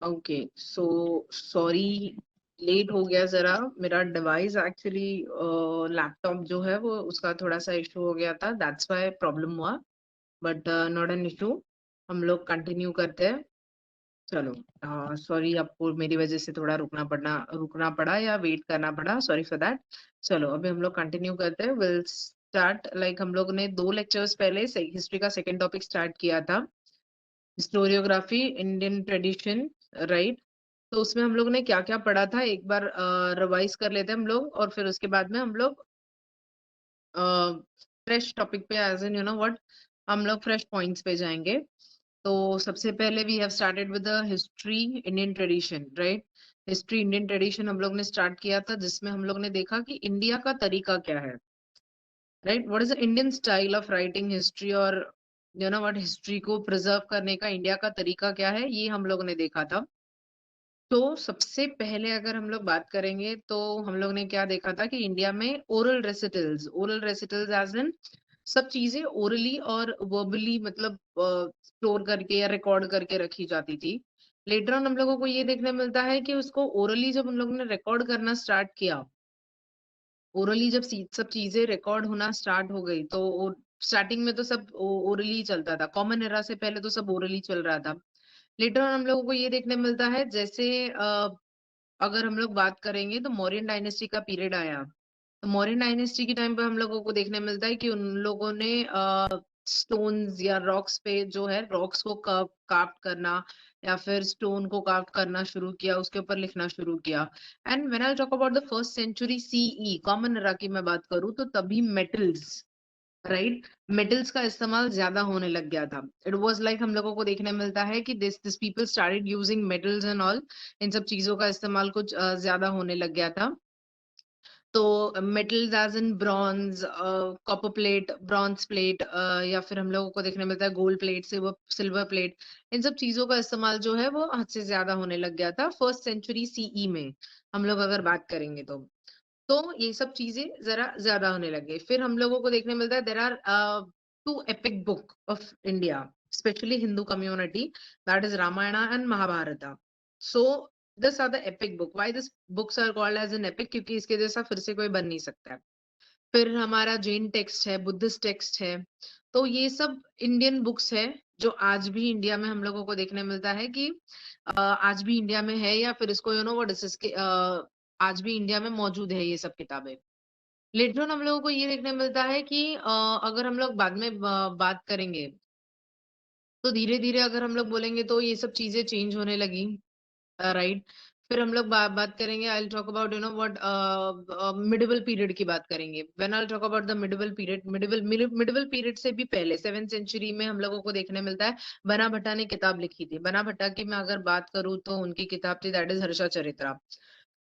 Okay so sorry, late हो गया जरा। मेरा डिवाइस एक्चुअली लैपटॉप जो है वो उसका थोड़ा सा इशू हो गया था, दैट्स व्हाई प्रॉब्लम हुआ। बट नॉट एन इशू, हम लोग कंटिन्यू करते हैं। चलो, सॉरी आपको मेरी वजह से थोड़ा रुकना पड़ा या वेट करना पड़ा, सॉरी फॉर दैट। चलो अभी हम लोग कंटिन्यू करते हैं, विल स्टार्ट। लाइक हम लोग ने 2 लेक्चर्स पहले हिस्ट्री का सेकंड टॉपिक स्टार्ट किया था, हिस्टोरियोग्राफी इंडियन ट्रेडिशन, राइट। तो उसमें हम लोग ने क्या क्या पढ़ा था एक बार रिवाइज कर लेते हैं हम लोग, और फिर उसके बाद में हम लोग फ्रेश टॉपिक पे, as in you know what, हम लोग फ्रेश पॉइंट्स पे जाएंगे। तो सबसे पहले we have started with the history Indian tradition, right. History Indian tradition हम लोग ने स्टार्ट किया था, जिसमें हम लोग ने देखा कि इंडिया का तरीका क्या है, right. What is the Indian style of writing history, और यू नो व्हाट, हिस्ट्री को प्रिजर्व करने का इंडिया का तरीका क्या है, ये हम लोग ने देखा था। तो सबसे पहले अगर हम लोग बात करेंगे तो हम लोग ने क्या देखा था कि इंडिया में ओरल रेसिटल्स एज इन सब चीजें ओरली और वर्बली, मतलब स्टोर करके या रिकॉर्ड करके रखी जाती थी। लेटर ऑन हम लोगों को ये देखने मिलता है कि उसको ओरली जब हम लोगों ने रिकॉर्ड करना स्टार्ट किया, ओरली जब सब चीजें रिकॉर्ड होना स्टार्ट हो गई, तो स्टार्टिंग में तो सब ओरली चलता था, कॉमन एरा से पहले तो सब ओरली चल रहा था। लेटर ऑन हम लोगों को ये देखने मिलता है, जैसे अगर हम लोग बात करेंगे तो मौर्यन डायनेस्टी का पीरियड आया। तो मौर्यन डायनेस्टी के टाइम पे हम लोगों को देखने मिलता है कि उन लोगों ने स्टोन्स या रॉक्स पे जो है, रॉक्स को काफ्ट करना या फिर स्टोन को काफ्ट करना शुरू किया, उसके ऊपर लिखना शुरू किया। And when I talk about the first century CE, common era की मैं बात करूं, तो तभी मेटल्स, राइट, मेटल्स का इस्तेमाल ज्यादा होने लग गया था। इट वाज लाइक हम लोगों को देखने मिलता है कि this people started using metals and all, इन सब चीजों का इस्तेमाल कुछ ज्यादा होने लग गया था। तो metals as in bronze, copper plate, bronze plate, या फिर हम लोगों को देखने मिलता है गोल्ड प्लेट, सिल्वर प्लेट, इन सब चीजों का इस्तेमाल जो है वो हद से ज्यादा होने लग गया था फर्स्ट सेंचुरी सीई में, हम लोग अगर बात करेंगे तो ये सब चीजें जरा ज्यादा होने लगे। फिर हम लोगों को देखने मिलता है there are 2 epic book of India, specially Hindu community, that is Ramayana and Mahabharata. So this are the epic book. Why this books are called as an epic? क्योंकि इसके जैसा फिर से कोई बन नहीं सकता है। फिर हमारा जैन टेक्स्ट है, बुद्धिस्ट टेक्स्ट है। तो ये सब इंडियन बुक्स है, जो आज भी इंडिया में हम लोगों को देखने मिलता है कि आज भी इंडिया में है, या फिर इसको यू नो व्हाट इज आज भी इंडिया में मौजूद है ये सब किताबें। लेटर ऑन हम लोगों को ये देखने मिलता है कि अगर हम लोग बाद में बात करेंगे, तो धीरे धीरे अगर हम लोग बोलेंगे तो ये सब चीजें चेंज होने लगी, राइट। फिर हम लोग बात करेंगे, I will talk about you know what, medieval period की बात करेंगे। When I talk about the medieval period, medieval period से भी पहले 7th सेंचुरी में हम लोगों को देखने मिलता है, बना भट्टा ने किताब लिखी थी। बना भट्टा की मैं अगर बात करूँ तो उनकी किताब थी, दैट इज हर्षा चरित्रा।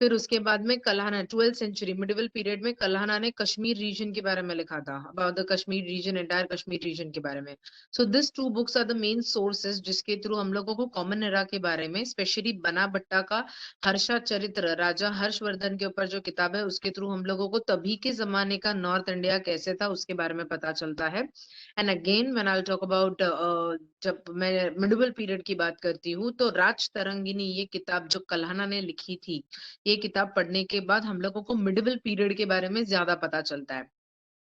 फिर उसके बाद में Kalhana, 12th century medieval period में कल्हाना ने कश्मीर रीजन के बारे में लिखा था, about the Kashmir region, entire Kashmir region के बारे में। So this 2 books are the main sources, जिसके थ्रू हम लोगों को कॉमन एरा के बारे में, स्पेशली बना भट्टा का हर्षा चरित्र, राजा हर्षवर्धन के ऊपर जो किताब है, उसके थ्रू हम लोगों को तभी के जमाने का नॉर्थ इंडिया कैसे था उसके बारे में पता चलता है। And again when I talk about, जब मैं मिडिवल पीरियड की बात करती हूँ, तो राज तरंगिनी, ये किताब जो कल्हाना ने लिखी थी, ये किताब पढ़ने के बाद हम लोगों को मिडिवल पीरियड के बारे में ज्यादा पता चलता है।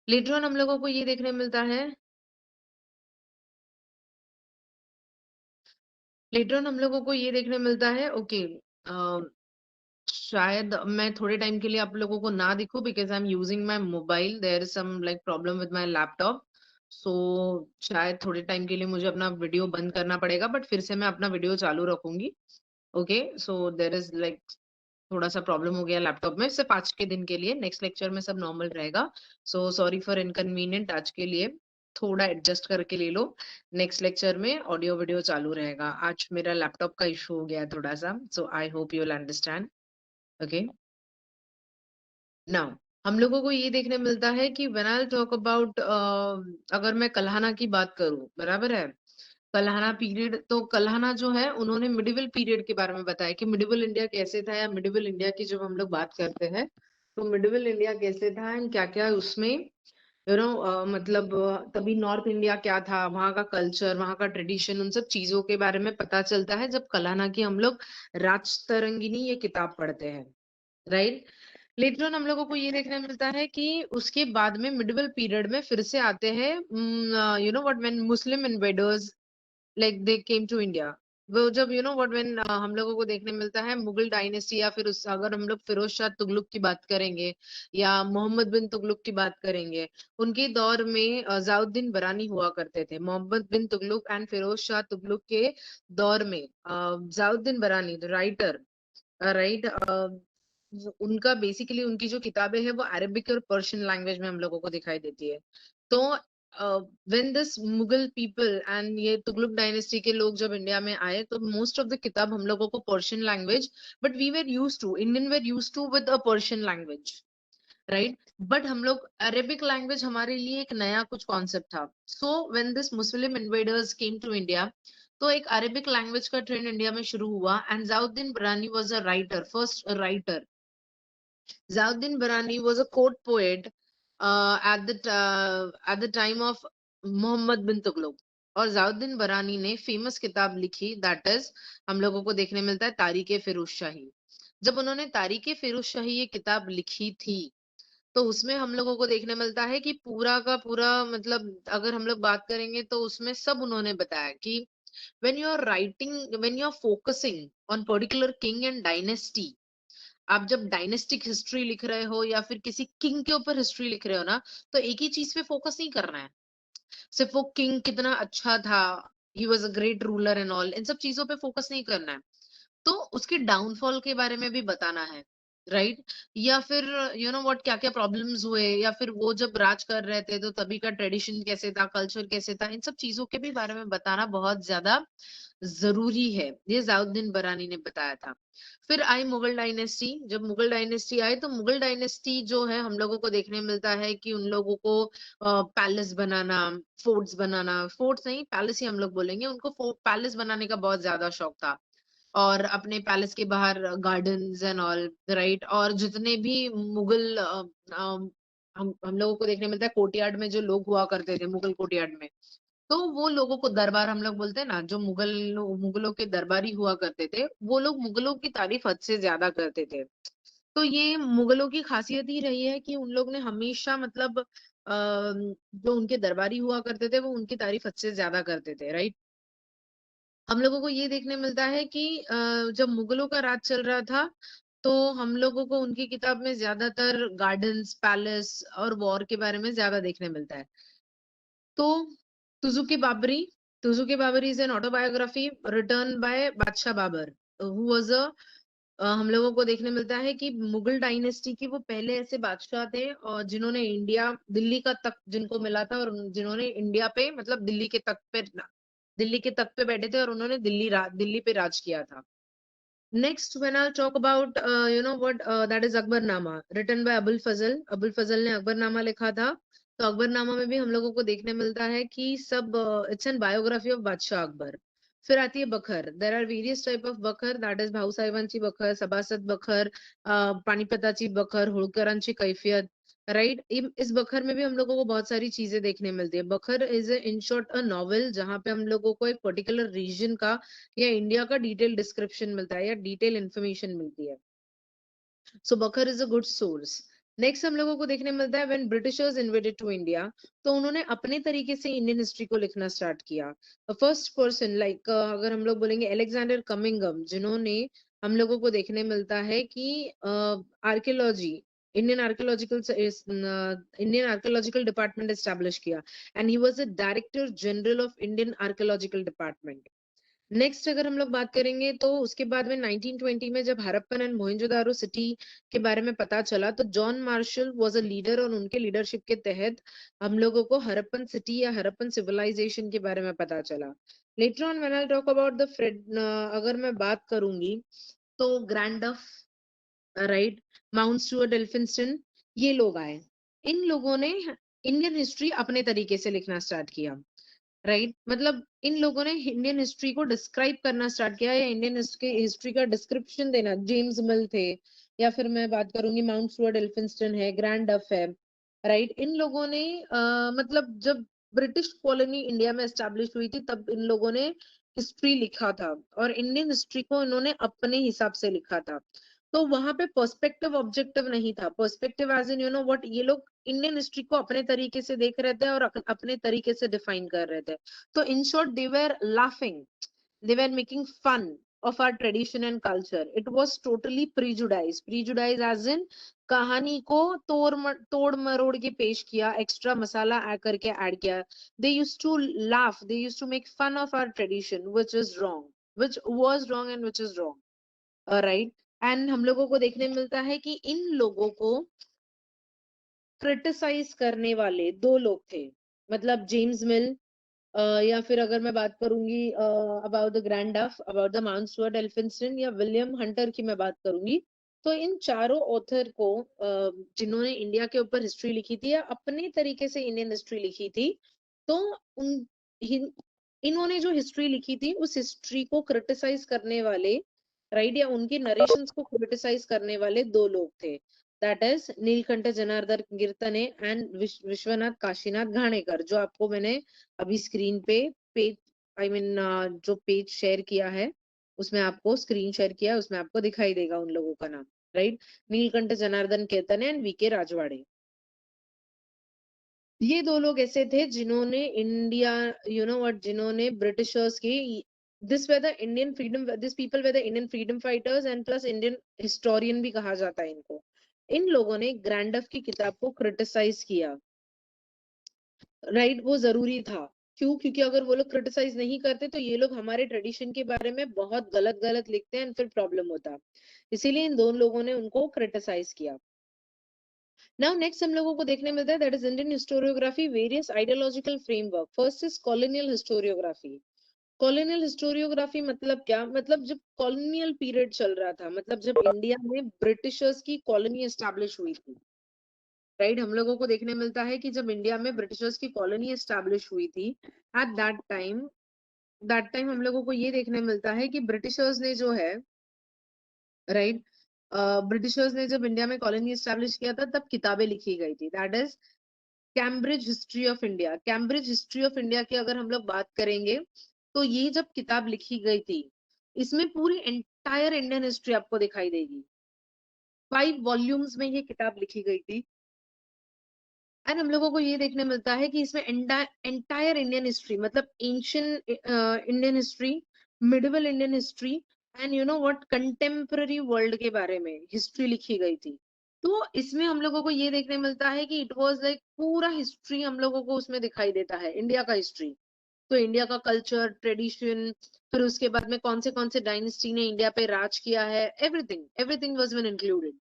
लेटर ऑन हम लोगों को ये देखने मिलता है, लेटर ऑन हम लोगों को ये देखने मिलता है, ओके, शायद मैं थोड़े टाइम के लिए आप लोगों को ना दिखूं, because I am using my mobile, there is some like problem with my laptop. So शायद थोड़े टाइम के लिए मुझे अपना वीडियो बंद करना पड़ेगा, बट फिर से मैं अपना वीडियो चालू रखूंगी। Okay, so there is like थोड़ा सा प्रॉब्लम हो गया लैपटॉप में, सिर्फ आज के दिन के लिए, नेक्स्ट लेक्चर में सब नॉर्मल रहेगा। सो सॉरी फॉर इनकन्वीनियंट, आज के लिए थोड़ा एडजस्ट करके ले लो। नेक्स्ट लेक्चर में ऑडियो वीडियो चालू रहेगा। आज मेरा लैपटॉप का इशू हो गया है थोड़ा सा, so I hope you will understand. Okay, now हम लोगों को ये देखने मिलता है कि व्हेन आई टॉक अबाउट, अगर मैं कल्हाना की बात करूं, बराबर है, कल्हाना पीरियड, तो कल्हाना जो है उन्होंने मिडिवल पीरियड के बारे में बताया कि मिडिवल इंडिया कैसे था, या मिडिवल इंडिया की जब हम लोग बात करते हैं तो मिडिवल इंडिया कैसे था एंड क्या क्या उसमें मतलब तभी नॉर्थ इंडिया क्या था, वहाँ का कल्चर, वहाँ का ट्रेडिशन, उन सब चीजों के बारे में पता चलता है जब कलाना की हम लोग राजतरंगिनी ये किताब पढ़ते हैं, राइट। लेटर ऑन हम लोगों को ये देखने मिलता है कि उसके बाद में मिडिवल पीरियड में फिर से आते हैं, what, when Muslim invaders like they came to India. वो जब व्हाट, व्हेन हम लोगों को देखने मिलता है मुगल डायनेस्टी, या फिर उस अगर हम लोग फिरोज शाह तुगलक की बात करेंगे या मोहम्मद बिन तुगलक की बात करेंगे, उनके दौर में जाउद्दीन बरानी हुआ करते थे। मोहम्मद बिन तुगलक एंड फिरोज शाह तुगलक के दौर में जाउद्दीन बरानी द राइटर, राइट, उनका बेसिकली उनकी जो किताबें हैं वो अरबिक और पर्शियन लैंग्वेज में हम लोगों को दिखाई देती है। तो when this Mughal people and ये तुगलक डायनेस्टी के लोग जब इंडिया में आए तो मोस्ट ऑफ द किताब हम लोगों को Persian language, but we were use to, Indian were use to with a Persian language, right. बट हम लोग अरेबिक लैंग्वेज हमारे लिए एक नया कुछ कॉन्सेप्ट था। So when this Muslim invaders came to India, तो एक अरेबिक लैंग्वेज का ट्रेंड इंडिया में शुरू हुआ and Ziauddin Barani was a writer, first writer. Zawuddin Barani was a court poet at the time of Mohammad bin Tughlaq. और जाउद्दीन बरानी ने फेमस किताब लिखी, दैट इज हम लोगों को देखने मिलता है तारीख फिरोज शाही। जब उन्होंने तारीख फिरोज शाही ये किताब लिखी थी, तो उसमें हम लोगों को देखने मिलता है कि पूरा का पूरा, मतलब अगर हम लोग बात करेंगे तो उसमें सब उन्होंने बताया कि when you are writing, when you are focusing on particular king and dynasty, आप जब डायनेस्टिक हिस्ट्री लिख रहे हो या फिर किसी किंग के ऊपर हिस्ट्री लिख रहे हो ना, तो एक ही चीज पे फोकस नहीं करना है। सिर्फ वो किंग कितना अच्छा था, he was a great ruler and all, इन सब चीजों पे फोकस नहीं करना है। तो उसके डाउनफॉल के बारे में भी बताना है, राइट। या फिर व्हाट, क्या क्या प्रॉब्लम्स हुए, या फिर वो जब राज कर रहे थे तो तभी का ट्रेडिशन कैसे था, कल्चर कैसे था, इन सब चीजों के भी बारे में बताना बहुत ज्यादा जरूरी है। ये जाउद्दीन बरानी ने बताया था। फिर आई मुगल डायनेस्टी। जब मुगल डायनेस्टी आए तो मुगल डायनेस्टी जो है हम लोगों को देखने मिलता है कि उन लोगों को पैलेस बनाना, फोर्ट्स बनाना, फोर्ट्स नहीं पैलेस ही हम लोग बोलेंगे उनको, पैलेस बनाने का बहुत ज्यादा शौक था। और अपने पैलेस के बाहर गार्डन्स एंड ऑल, राइट। और जितने भी मुगल हम लोगों को देखने मिलता है कोर्टयार्ड में जो लोग हुआ करते थे मुगल कोर्टयार्ड में, तो वो लोगों को दरबार हम लोग बोलते हैं ना, जो मुगलों के दरबारी हुआ करते थे, वो लोग मुगलों की तारीफ हद से ज्यादा करते थे। तो ये मुगलों की खासियत ही रही है कि उन लोग ने हमेशा, मतलब जो उनके दरबारी हुआ करते थे वो उनकी तारीफ हद से ज्यादा करते थे, राइट। हम लोगों को ये देखने मिलता है कि जब मुगलों का राज चल रहा था, तो हम लोगों को उनकी किताब में ज्यादातर गार्डन्स, पैलेस और वॉर के बारे में ज्यादा देखने मिलता है। तो Tuzuki Baburi, Tuzuki Baburi is an autobiography written by Badshah Babur, who was a, हम लोगों को देखने मिलता है कि मुगल डायनेस्टी के वो पहले ऐसे बादशाह थे और जिन्होंने इंडिया, दिल्ली का तख्त जिनको मिला था, और जिन्होंने इंडिया पे, मतलब दिल्ली के तख्त पे बैठे थे और उन्होंने दिल्ली पे राज किया था। Next, when I'll talk about, that is Akbarnama, written by Abul फजल। अबुल फजल ने अकबरनामा लिखा था। तो अकबरनामा में भी हम लोगों को देखने मिलता है कि सब, इट्स एन बायोग्राफी ऑफ बादशाह अकबर। फिर आती है बखर। There are various type of बखर, दैट इज भाऊ साहेबांची बखर, सभासद बखर, पानीपताची बखर, होळकरांची कैफियत, राइट। इस बखर में भी हम लोगों को बहुत सारी चीजें देखने मिलती है। बखर is in short a novel जहाँ पे हम लोगों को एक पर्टिकुलर रीजन का या इंडिया का डिटेल डिस्क्रिप्शन मिलता है या डिटेल इंफॉर्मेशन मिलती है। So Bakar is a good source. Next हम लोगों को देखने मिलता है when Britishers invaded to India, तो उन्होंने अपने तरीके से इंडियन हिस्ट्री को लिखना स्टार्ट किया। फर्स्ट पर्सन लाइक, अगर हम लोग बोलेंगे अलेक्जेंडर कमिंगम, जिन्होंने, हम लोगों को देखने मिलता है कि archaeology, Indian archaeological department establish किया and he was the director general of Indian archaeological department. Next अगर हम लोग बात करेंगे तो उसके बाद में 1920 में जब हड़प्पन एंड मोहनजोदारो सिटी के बारे में पता चला, तो John Marshall was a leader और उनके लीडरशिप के तहत हम लोगों को हड़प्पन सिटी या हड़प्पन सिविलाइजेशन के बारे में पता चला। Later on when I talk about the अगर मैं बात करूंगी तो ग्रैंड डफ, राइट, माउंट स्टुअर्ट एल्फिंस्टन, ये लोग आए। इन लोगों ने इंडियन हिस्ट्री अपने तरीके से लिखना स्टार्ट किया, राइट। मतलब इन लोगों ने इंडियन हिस्ट्री को डिस्क्राइब करना स्टार्ट किया या इंडियन हिस्ट्री का डिस्क्रिप्शन देना। जेम्स मिल थे, या फिर मैं बात करूंगी माउंट स्टुअर्ट एल्फिंस्टन है, ग्रैंड डफ है, राइट। इन लोगों ने मतलब जब ब्रिटिश कॉलोनी इंडिया में एस्टेब्लिश हुई थी तब इन लोगों ने हिस्ट्री लिखा था और इंडियन हिस्ट्री को इन्होंने अपने हिसाब से लिखा था। तो वहां पे पर्सपेक्टिव ऑब्जेक्टिव नहीं था। पर्सपेक्टिव एज इन व्हाट, ये लोग इंडियन हिस्ट्री को अपने तरीके से देख रहे थे और अपने तरीके से डिफाइन कर रहे थे। तो in short they were laughing, they were making fun of our tradition and culture. It was totally prejudiced. Prejudice as in कहानी को तोड़ मरोड़ के पेश किया, एक्स्ट्रा मसाला ऐड करके ऐड किया। They used to laugh, they used to make fun of our tradition, which is wrong, which was wrong and which is wrong. Right? And हम लोगों को देखने मिलता है कि इन लोगों को क्रिटिसाइज करने वाले दो लोग थे, मतलब जेम्स मिल, या फिर अगर मैं बात करूंगी अबाउट द ग्रैंड डफ, about the mount Stuart Elphinstone या विलियम हंटर की मैं बात करूंगी, तो इन चारों ऑथर को जिन्होंने इंडिया के ऊपर हिस्ट्री लिखी थी या अपने तरीके से इंडियन हिस्ट्री लिखी थी, तो उन इन्होंने जो हिस्ट्री लिखी थी उस हिस्ट्री को क्रिटिसाइज करने वाले, राइट, या उनकी नरेशंस को क्रिटिसाइज करने वाले दो लोग थे। That is Neelkanth Janardan Kirtane and Vishwanath Kashinath Ghanekar, जो आपको मैंने अभी स्क्रीन पे पेज, आई मीन जो पेज शेयर किया है उसमें आपको स्क्रीन शेयर किया है उसमें आपको दिखाई देगा उन लोगों का नाम, राइट। नीलकंठ जनार्दन कीर्तने एंड वीके राजवाड़े, ये दो लोग ऐसे थे जिन्होंने इंडिया, व्हाट, जिन्होंने ब्रिटिशर्स की, this were the Indian freedom, this people were the Indian freedom fighters and plus Indian historian भी कहा जाता है इनको। इन लोगों ने ग्रैंडफ की किताब को क्रिटिसाइज किया, राइट, वो जरूरी था। क्यों? क्योंकि अगर वो लोग क्रिटिसाइज नहीं करते तो ये लोग हमारे ट्रेडिशन के बारे में बहुत गलत गलत लिखते हैं, फिर प्रॉब्लम होता। इसीलिए इन दोनों लोगों ने उनको क्रिटिसाइज किया। नाउ नेक्स्ट हम लोगों को देखने मिलता है that is Indian historiography, various ideological framework. First is colonial historiography. Colonial historiography मतलब क्या? मतलब जब कॉलोनियल पीरियड चल रहा था, मतलब जब इंडिया में ब्रिटिशर्स की कॉलोनी एस्टैब्लिश हुई थी, राइट, हम लोगों को देखने मिलता है कि जब इंडिया में ब्रिटिशर्स की कॉलोनी एस्टैब्लिश हुई थी, एट दैट टाइम हम लोगों को ये देखने मिलता है कि ब्रिटिशर्स ने जो है, राइट, ब्रिटिशर्स ने जब इंडिया में कॉलोनी एस्टैब्लिश किया था तब किताबें लिखी गई थी, that is Cambridge history of India. Cambridge history of India की अगर हम लोग बात करेंगे तो ये जब किताब लिखी गई थी इसमें पूरी एंटायर इंडियन हिस्ट्री आपको दिखाई देगी। 5 वॉल्यूम्स में ये किताब लिखी गई थी। एंड हम लोगों को ये देखने मिलता है कि इसमें एंटायर इंडियन हिस्ट्री, मतलब ancient Indian history, medieval Indian history and what, contemporary world के बारे में हिस्ट्री लिखी गई थी। तो इसमें हम लोगों को ये देखने मिलता है कि इट वाज लाइक पूरा हिस्ट्री हम लोगों को उसमें दिखाई देता है, इंडिया का हिस्ट्री। तो इंडिया का कल्चर, ट्रेडिशन, फिर उसके बाद में कौन से डायनेस्टी ने इंडिया पे राज किया है, everything everything was been included.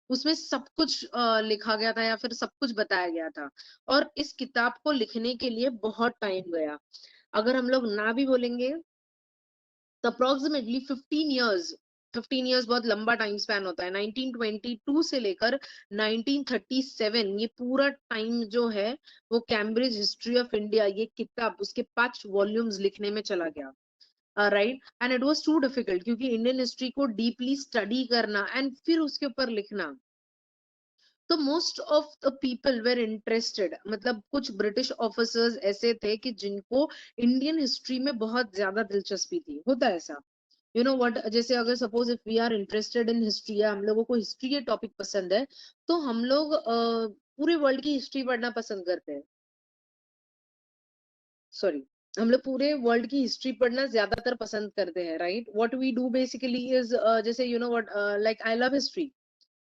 उसमें सब कुछ लिखा गया था या फिर सब कुछ बताया गया था। और इस किताब को लिखने के लिए बहुत टाइम गया। अगर हम लोग ना भी बोलेंगे तो अप्रोक्सीमेटली 15 इयर्स। 15 इयर्स बहुत लंबा टाइम स्पैन होता है। 1922 से लेकर 1937 ये पूरा टाइम जो है वो कैम्ब्रिज हिस्ट्री ऑफ इंडिया, ये किताब उसके 5 वॉल्यूम्स लिखने में चला गया, right. And it was too difficult क्योंकि इंडियन हिस्ट्री को डीपली स्टडी करना एंड फिर उसके ऊपर लिखना, तो most of the people were interested, मतलब कुछ ब्रिटिश ऑफिसर्स ऐसे थे कि जिनको इंडियन हिस्ट्री में बहुत ज्यादा दिलचस्पी थी। होता है ऐसा, व्हाट, जैसे अगर suppose if we are interested in history या हम लोगों को हिस्ट्री के टॉपिक पसंद है, तो हम लोग पूरे वर्ल्ड की हिस्ट्री पढ़ना पसंद करते हैं। सॉरी, हम लोग पूरे वर्ल्ड की हिस्ट्री पढ़ना ज्यादातर पसंद करते हैं, right. What we do basically is, जैसे what, like I love history,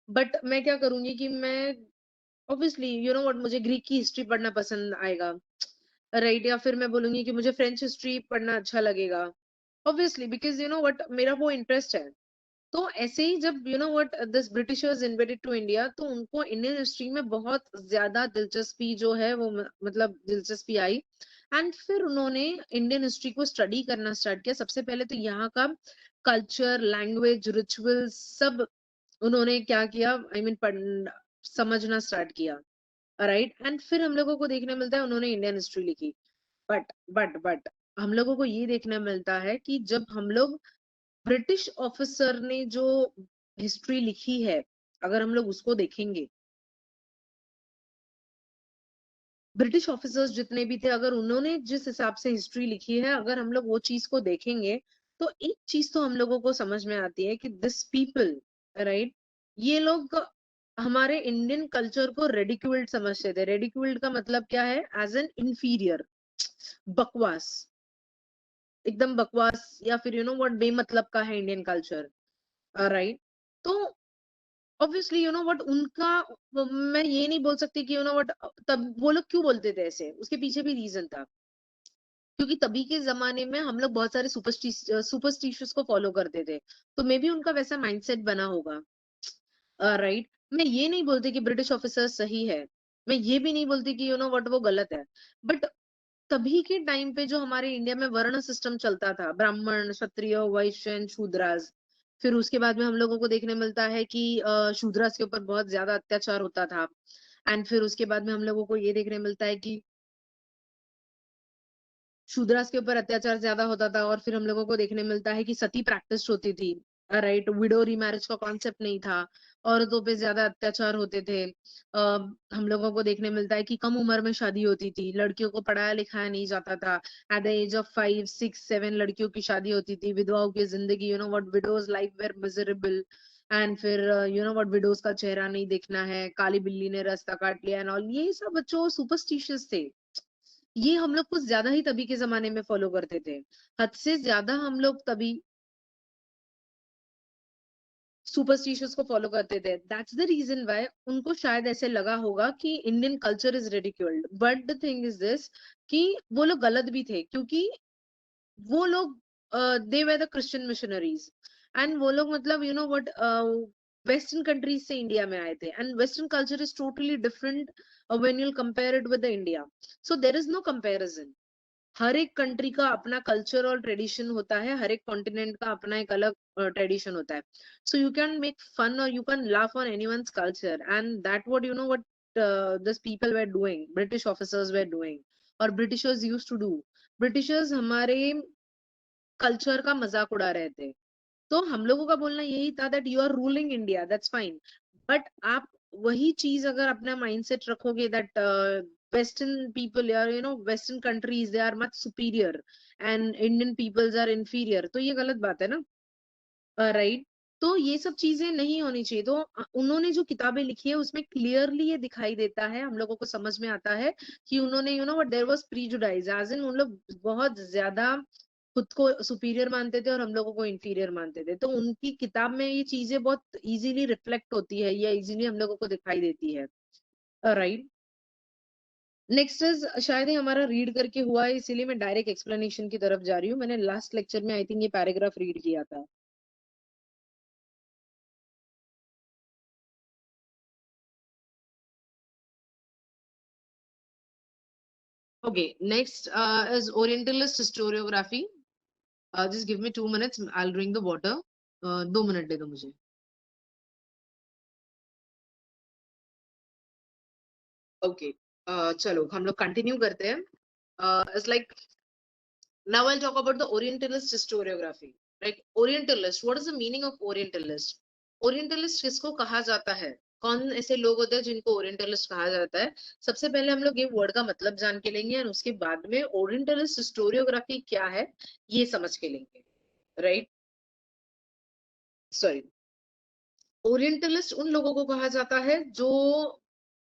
but मैं क्या करूंगी कि मैं ऑब्वियसली व्हाट, मुझे ग्रीक की हिस्ट्री पढ़ना पसंद आएगा, राइट, या फिर मैं बोलूंगी कि मुझे फ्रेंच हिस्ट्री पढ़ना अच्छा लगेगा, ऑब्वियसली बिकॉज व्हाट, मेरा वो इंटरेस्ट है। तो ऐसे ही जब what this Britishers invaded to India, तो उनको इंडियन हिस्ट्री में बहुत ज्यादा दिलचस्पी जो है वो मतलब दिलचस्पी आई। एंड फिर उन्होंने इंडियन हिस्ट्री को स्टडी करना स्टार्ट किया। सबसे पहले तो यहाँ का कल्चर, लैंग्वेज, रिचुअल्स सब उन्होंने क्या किया, आई मीन समझना स्टार्ट किया, राइट। एंड फिर हम लोगों को देखने मिलता है उन्होंने इंडियन हिस्ट्री लिखी। बट हम लोगों को ये देखने मिलता है कि जब हम लोग ब्रिटिश ऑफिसर ने जो हिस्ट्री लिखी है, अगर हम लोग उसको देखेंगे ब्रिटिश ऑफिसर्स जितने भी थे, अगर उन्होंने जिस हिसाब से हिस्ट्री लिखी है, अगर हम लोग वो चीज को देखेंगे, तो एक चीज तो हम लोगों को समझ में आती है कि दिस पीपल, राइट, ये लोग हमारे इंडियन कल्चर को रेडिक्यूल्ड समझते थे। रेडिक्यूल्ड का मतलब क्या है? एज एन इंफीरियर, बकवास, एकदम बकवास, या फिर व्हाट, बेमतलब का है इंडियन कल्चर, राइट। तो ऑब्वियसली व्हाट उनका, मैं ये नहीं बोल सकती कि व्हाट तब वो लोग क्यों बोलते थे ऐसे, उसके पीछे भी रीजन था। क्योंकि तभी के जमाने में हम लोग बहुत सारे सुपरस्टिशियस को फॉलो करते थे, तो मे बी उनका वैसा माइंडसेट बना होगा, राइट। मैं ये नहीं बोलती कि ब्रिटिश ऑफिसर सही है, मैं ये भी नहीं बोलती कि व्हाट वो गलत है, बट तभी के टाइम पे जो हमारे इंडिया में वर्ण सिस्टम चलता था, ब्राह्मण, क्षत्रिय, वैश्य, शूद्रास, फिर उसके बाद में हम लोगों को देखने मिलता है कि शूद्रास के ऊपर बहुत ज्यादा अत्याचार होता था। एंड फिर उसके बाद में हम लोगों को ये देखने मिलता है कि शूद्रास के ऊपर अत्याचार ज्यादा होता था, और फिर हम लोगों को देखने मिलता है कि सती प्रैक्टिस होती थी, राइट। विडो रीमैरिज का कॉन्सेप्ट नहीं था, औरतों पे ज्यादा अत्याचार होते थे। हम लोगों को देखने मिलता है कि कम उम्र में शादी होती थी, लड़कियों को पढ़ाया लिखाया नहीं जाता था। एट द एज ऑफ 5, 6, 7 लड़कियों की शादी होती थी। विधवाओं की जिंदगी, what, widows life were miserable. And फिर व्हाट, विडोज का चेहरा नहीं देखना है, काली बिल्ली ने रास्ता काट लिया एंड ऑल, ये सब बच्चों सुपरस्टिशियस थे। ये हम लोग कुछ ज्यादा ही तभी के जमाने में फॉलो करते थे, हद से ज्यादा हम लोग तभी सुपरस्टिशियस को फॉलो करते थे। दैट्स द रीजन व्हाई उनको शायद ऐसे लगा होगा कि Indian culture is ridiculed. But the thing is this, कि वो लोग गलत भी थे, क्योंकि वो लोग they were the Christian missionaries, and वो लोग मतलब व्हाट, वेस्टर्न कंट्रीज से इंडिया में आए थे, and western culture is totally different when you compare it with the India. So there is no comparison. हर एक कंट्री का अपना कल्चर और ट्रेडिशन होता है, हर एक कॉन्टिनेंट का अपना एक अलग ट्रेडिशन होता है। So you can make fun और you can laugh on anyone's culture, and that what this people were doing, British officers were doing, और Britishers used to do. Britishers हमारे कल्चर का मजाक उड़ा रहे थे। तो हम लोगों का बोलना यही था that you are ruling India, that's fine. But आप वही चीज अगर अपना माइंडसेट रखोगे दैट वेस्टर्न पीपल या western countries they are much superior and Indian peoples are inferior, तो ये गलत बात है ना, राइट। तो ये सब चीजें नहीं होनी चाहिए। तो उन्होंने जो किताबें लिखी है उसमें क्लियरली ये दिखाई देता है, हम लोगों को समझ में आता है कि उन्होंने what, there was prejudice, as in उन लोग बहुत ज्यादा खुद को सुपीरियर मानते थे और हम लोगों को इंफीरियर मानते थे। तो उनकी किताब में ये चीजें बहुत इजीली रिफ्लेक्ट होती है, या इजीली हम लोगों को दिखाई देती है, राइट। नेक्स्ट इज, शायद ही हमारा रीड करके हुआ है, इसीलिए मैं डायरेक्ट एक्सप्लेनेशन की तरफ जा रही हूँ। मैंने लास्ट लेक्चर में आई थिंक ये पैराग्राफ रीड किया था। Okay, next is Orientalist historiography. Just give me 2 minutes. I'll drink the water. 2 minute दे दो मुझे. Okay. चलो हम लोग कंटिन्यू करते हैं. It's like now I'll talk about the Orientalist historiography. Like Orientalist, what is the meaning of Orientalist? Orientalist किसको कहा जाता है? कौन ऐसे लोग होते हैं जिनको ओरिएंटलिस्ट कहा जाता है? सबसे पहले हम लोग ये वर्ड का मतलब जान के लेंगे, और उसके बाद में ओरिएंटलिस्ट हिस्टोरियोग्राफी क्या है ये समझ के लेंगे, राइट। सॉरी, ओरिएंटलिस्ट उन लोगों को कहा जाता है जो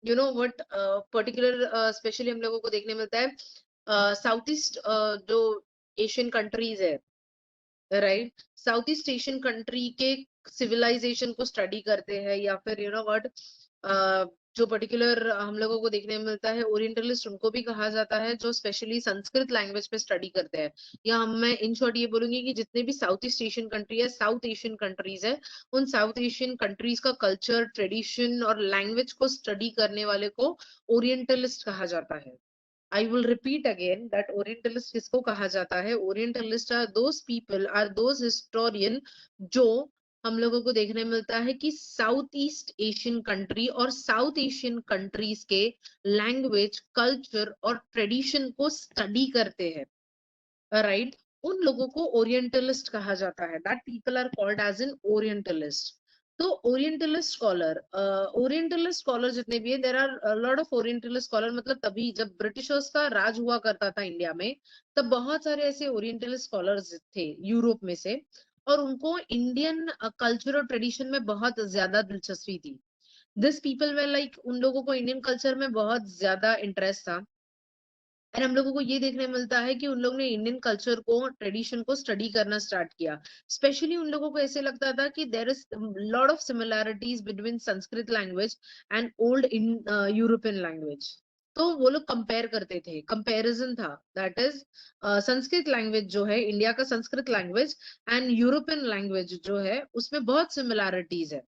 व्हाट, पर्टिकुलर स्पेशली हम लोगों को देखने मिलता है साउथ ईस्ट, जो एशियन कंट्रीज है, right. South east Asian country के सिविलाइजेशन को स्टडी करते हैं, या फिर व्हाट, जो पर्टिकुलर हम लोगों को देखने में मिलता है ओरिएंटलिस्ट, उनको भी कहा जाता है जो स्पेशली संस्कृत लैंग्वेज पे स्टडी करते हैं। या हम, मैं इन शॉर्ट ये बोलूंगी कि जितने भी साउथ ईस्ट एशियन कंट्री है, साउथ एशियन कंट्रीज है, उन साउथ एशियन कंट्रीज का कल्चर, ट्रेडिशन और लैंग्वेज को स्टडी करने वाले को ओरिएंटलिस्ट कहा जाता है। I will repeat again that Orientalist किसको कहा जाता है? Orientalist are those people, are those historian जो हम लोगों को देखने मिलता है कि साउथ ईस्ट एशियन कंट्री और साउथ एशियन कंट्रीज के लैंग्वेज, कल्चर और ट्रेडिशन को स्टडी करते हैं, राइट। उन लोगों को ओरिएंटलिस्ट कहा जाता है। That people are called as an orientalist. तो ओरिएंटलिस्ट स्कॉलर जितने भी है, there are lot of orientalist scholar, मतलब तभी जब ब्रिटिशर्स का राज हुआ करता था इंडिया में, तब बहुत सारे ऐसे ओरिएंटलिस्ट स्कॉलर्स थे यूरोप में से, और उनको इंडियन कल्चर और ट्रेडिशन में बहुत ज्यादा दिलचस्पी थी। दिस पीपल वे लाइक, उन लोगों को इंडियन कल्चर में बहुत ज्यादा इंटरेस्ट था। और हम लोगों को ये देखने मिलता है कि उन लोग ने इंडियन कल्चर को, ट्रेडिशन को स्टडी करना स्टार्ट किया। स्पेशली उन लोगों को ऐसे लगता था कि there is lot of similarities between Sanskrit language and old in European language. तो वो लोग कंपेयर करते थे, कंपैरिजन था, दैट इज संस्कृत लैंग्वेज जो है, इंडिया का Sanskrit language and European language जो है, उसमें बहुत सिमिलैरिटीज है।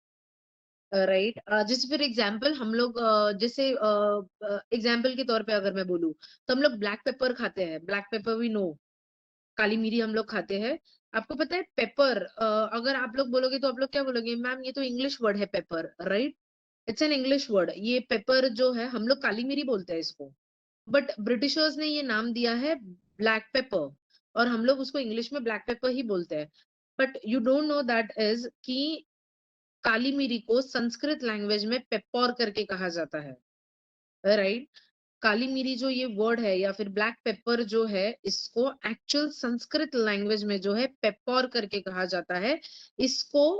राइट जैसे फिर एग्जाम्पल हम लोग जैसे एग्जाम्पल के तौर पे अगर मैं बोलूँ, तो हम लोग ब्लैक पेपर खाते हैं, ब्लैक पेपर वी नो, काली मिरी हम लोग खाते हैं। आपको पता है पेपर, अगर आप लोग बोलोगे तो आप लोग क्या बोलोगे, मैम ये तो इंग्लिश वर्ड है paper, right? It's an English word, ये पेपर जो है हम लोग काली मिरी बोलते हैं इसको, बट ब्रिटिशर्स ने ये नाम दिया है ब्लैक पेपर, और हम लोग उसको इंग्लिश में ब्लैक पेपर ही बोलते हैं। But you don't know that is कि काली मिरी को संस्कृत लैंग्वेज में पेपर करके कहा जाता है, राइट? काली मिरी जो ये वर्ड है या फिर ब्लैक पेपर जो है, इसको एक्चुअल संस्कृत लैंग्वेज में जो है पेपर करके कहा जाता है। इसको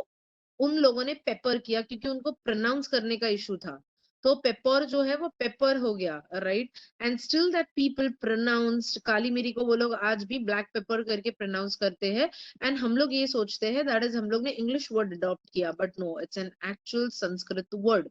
उन लोगों ने पेपर किया क्योंकि उनको प्रोनाउंस करने का इशू था, तो पेपर जो है वो पेपर हो गया, right? And still that people pronounced kali miri को, वो लोग आज भी ब्लैक पेपर करके प्रोनाउंस करते हैं। एंड हम लोग ये सोचते हैं दैट इज हम लोग ने इंग्लिश वर्ड अडॉप्ट किया, but no, it's an actual Sanskrit word,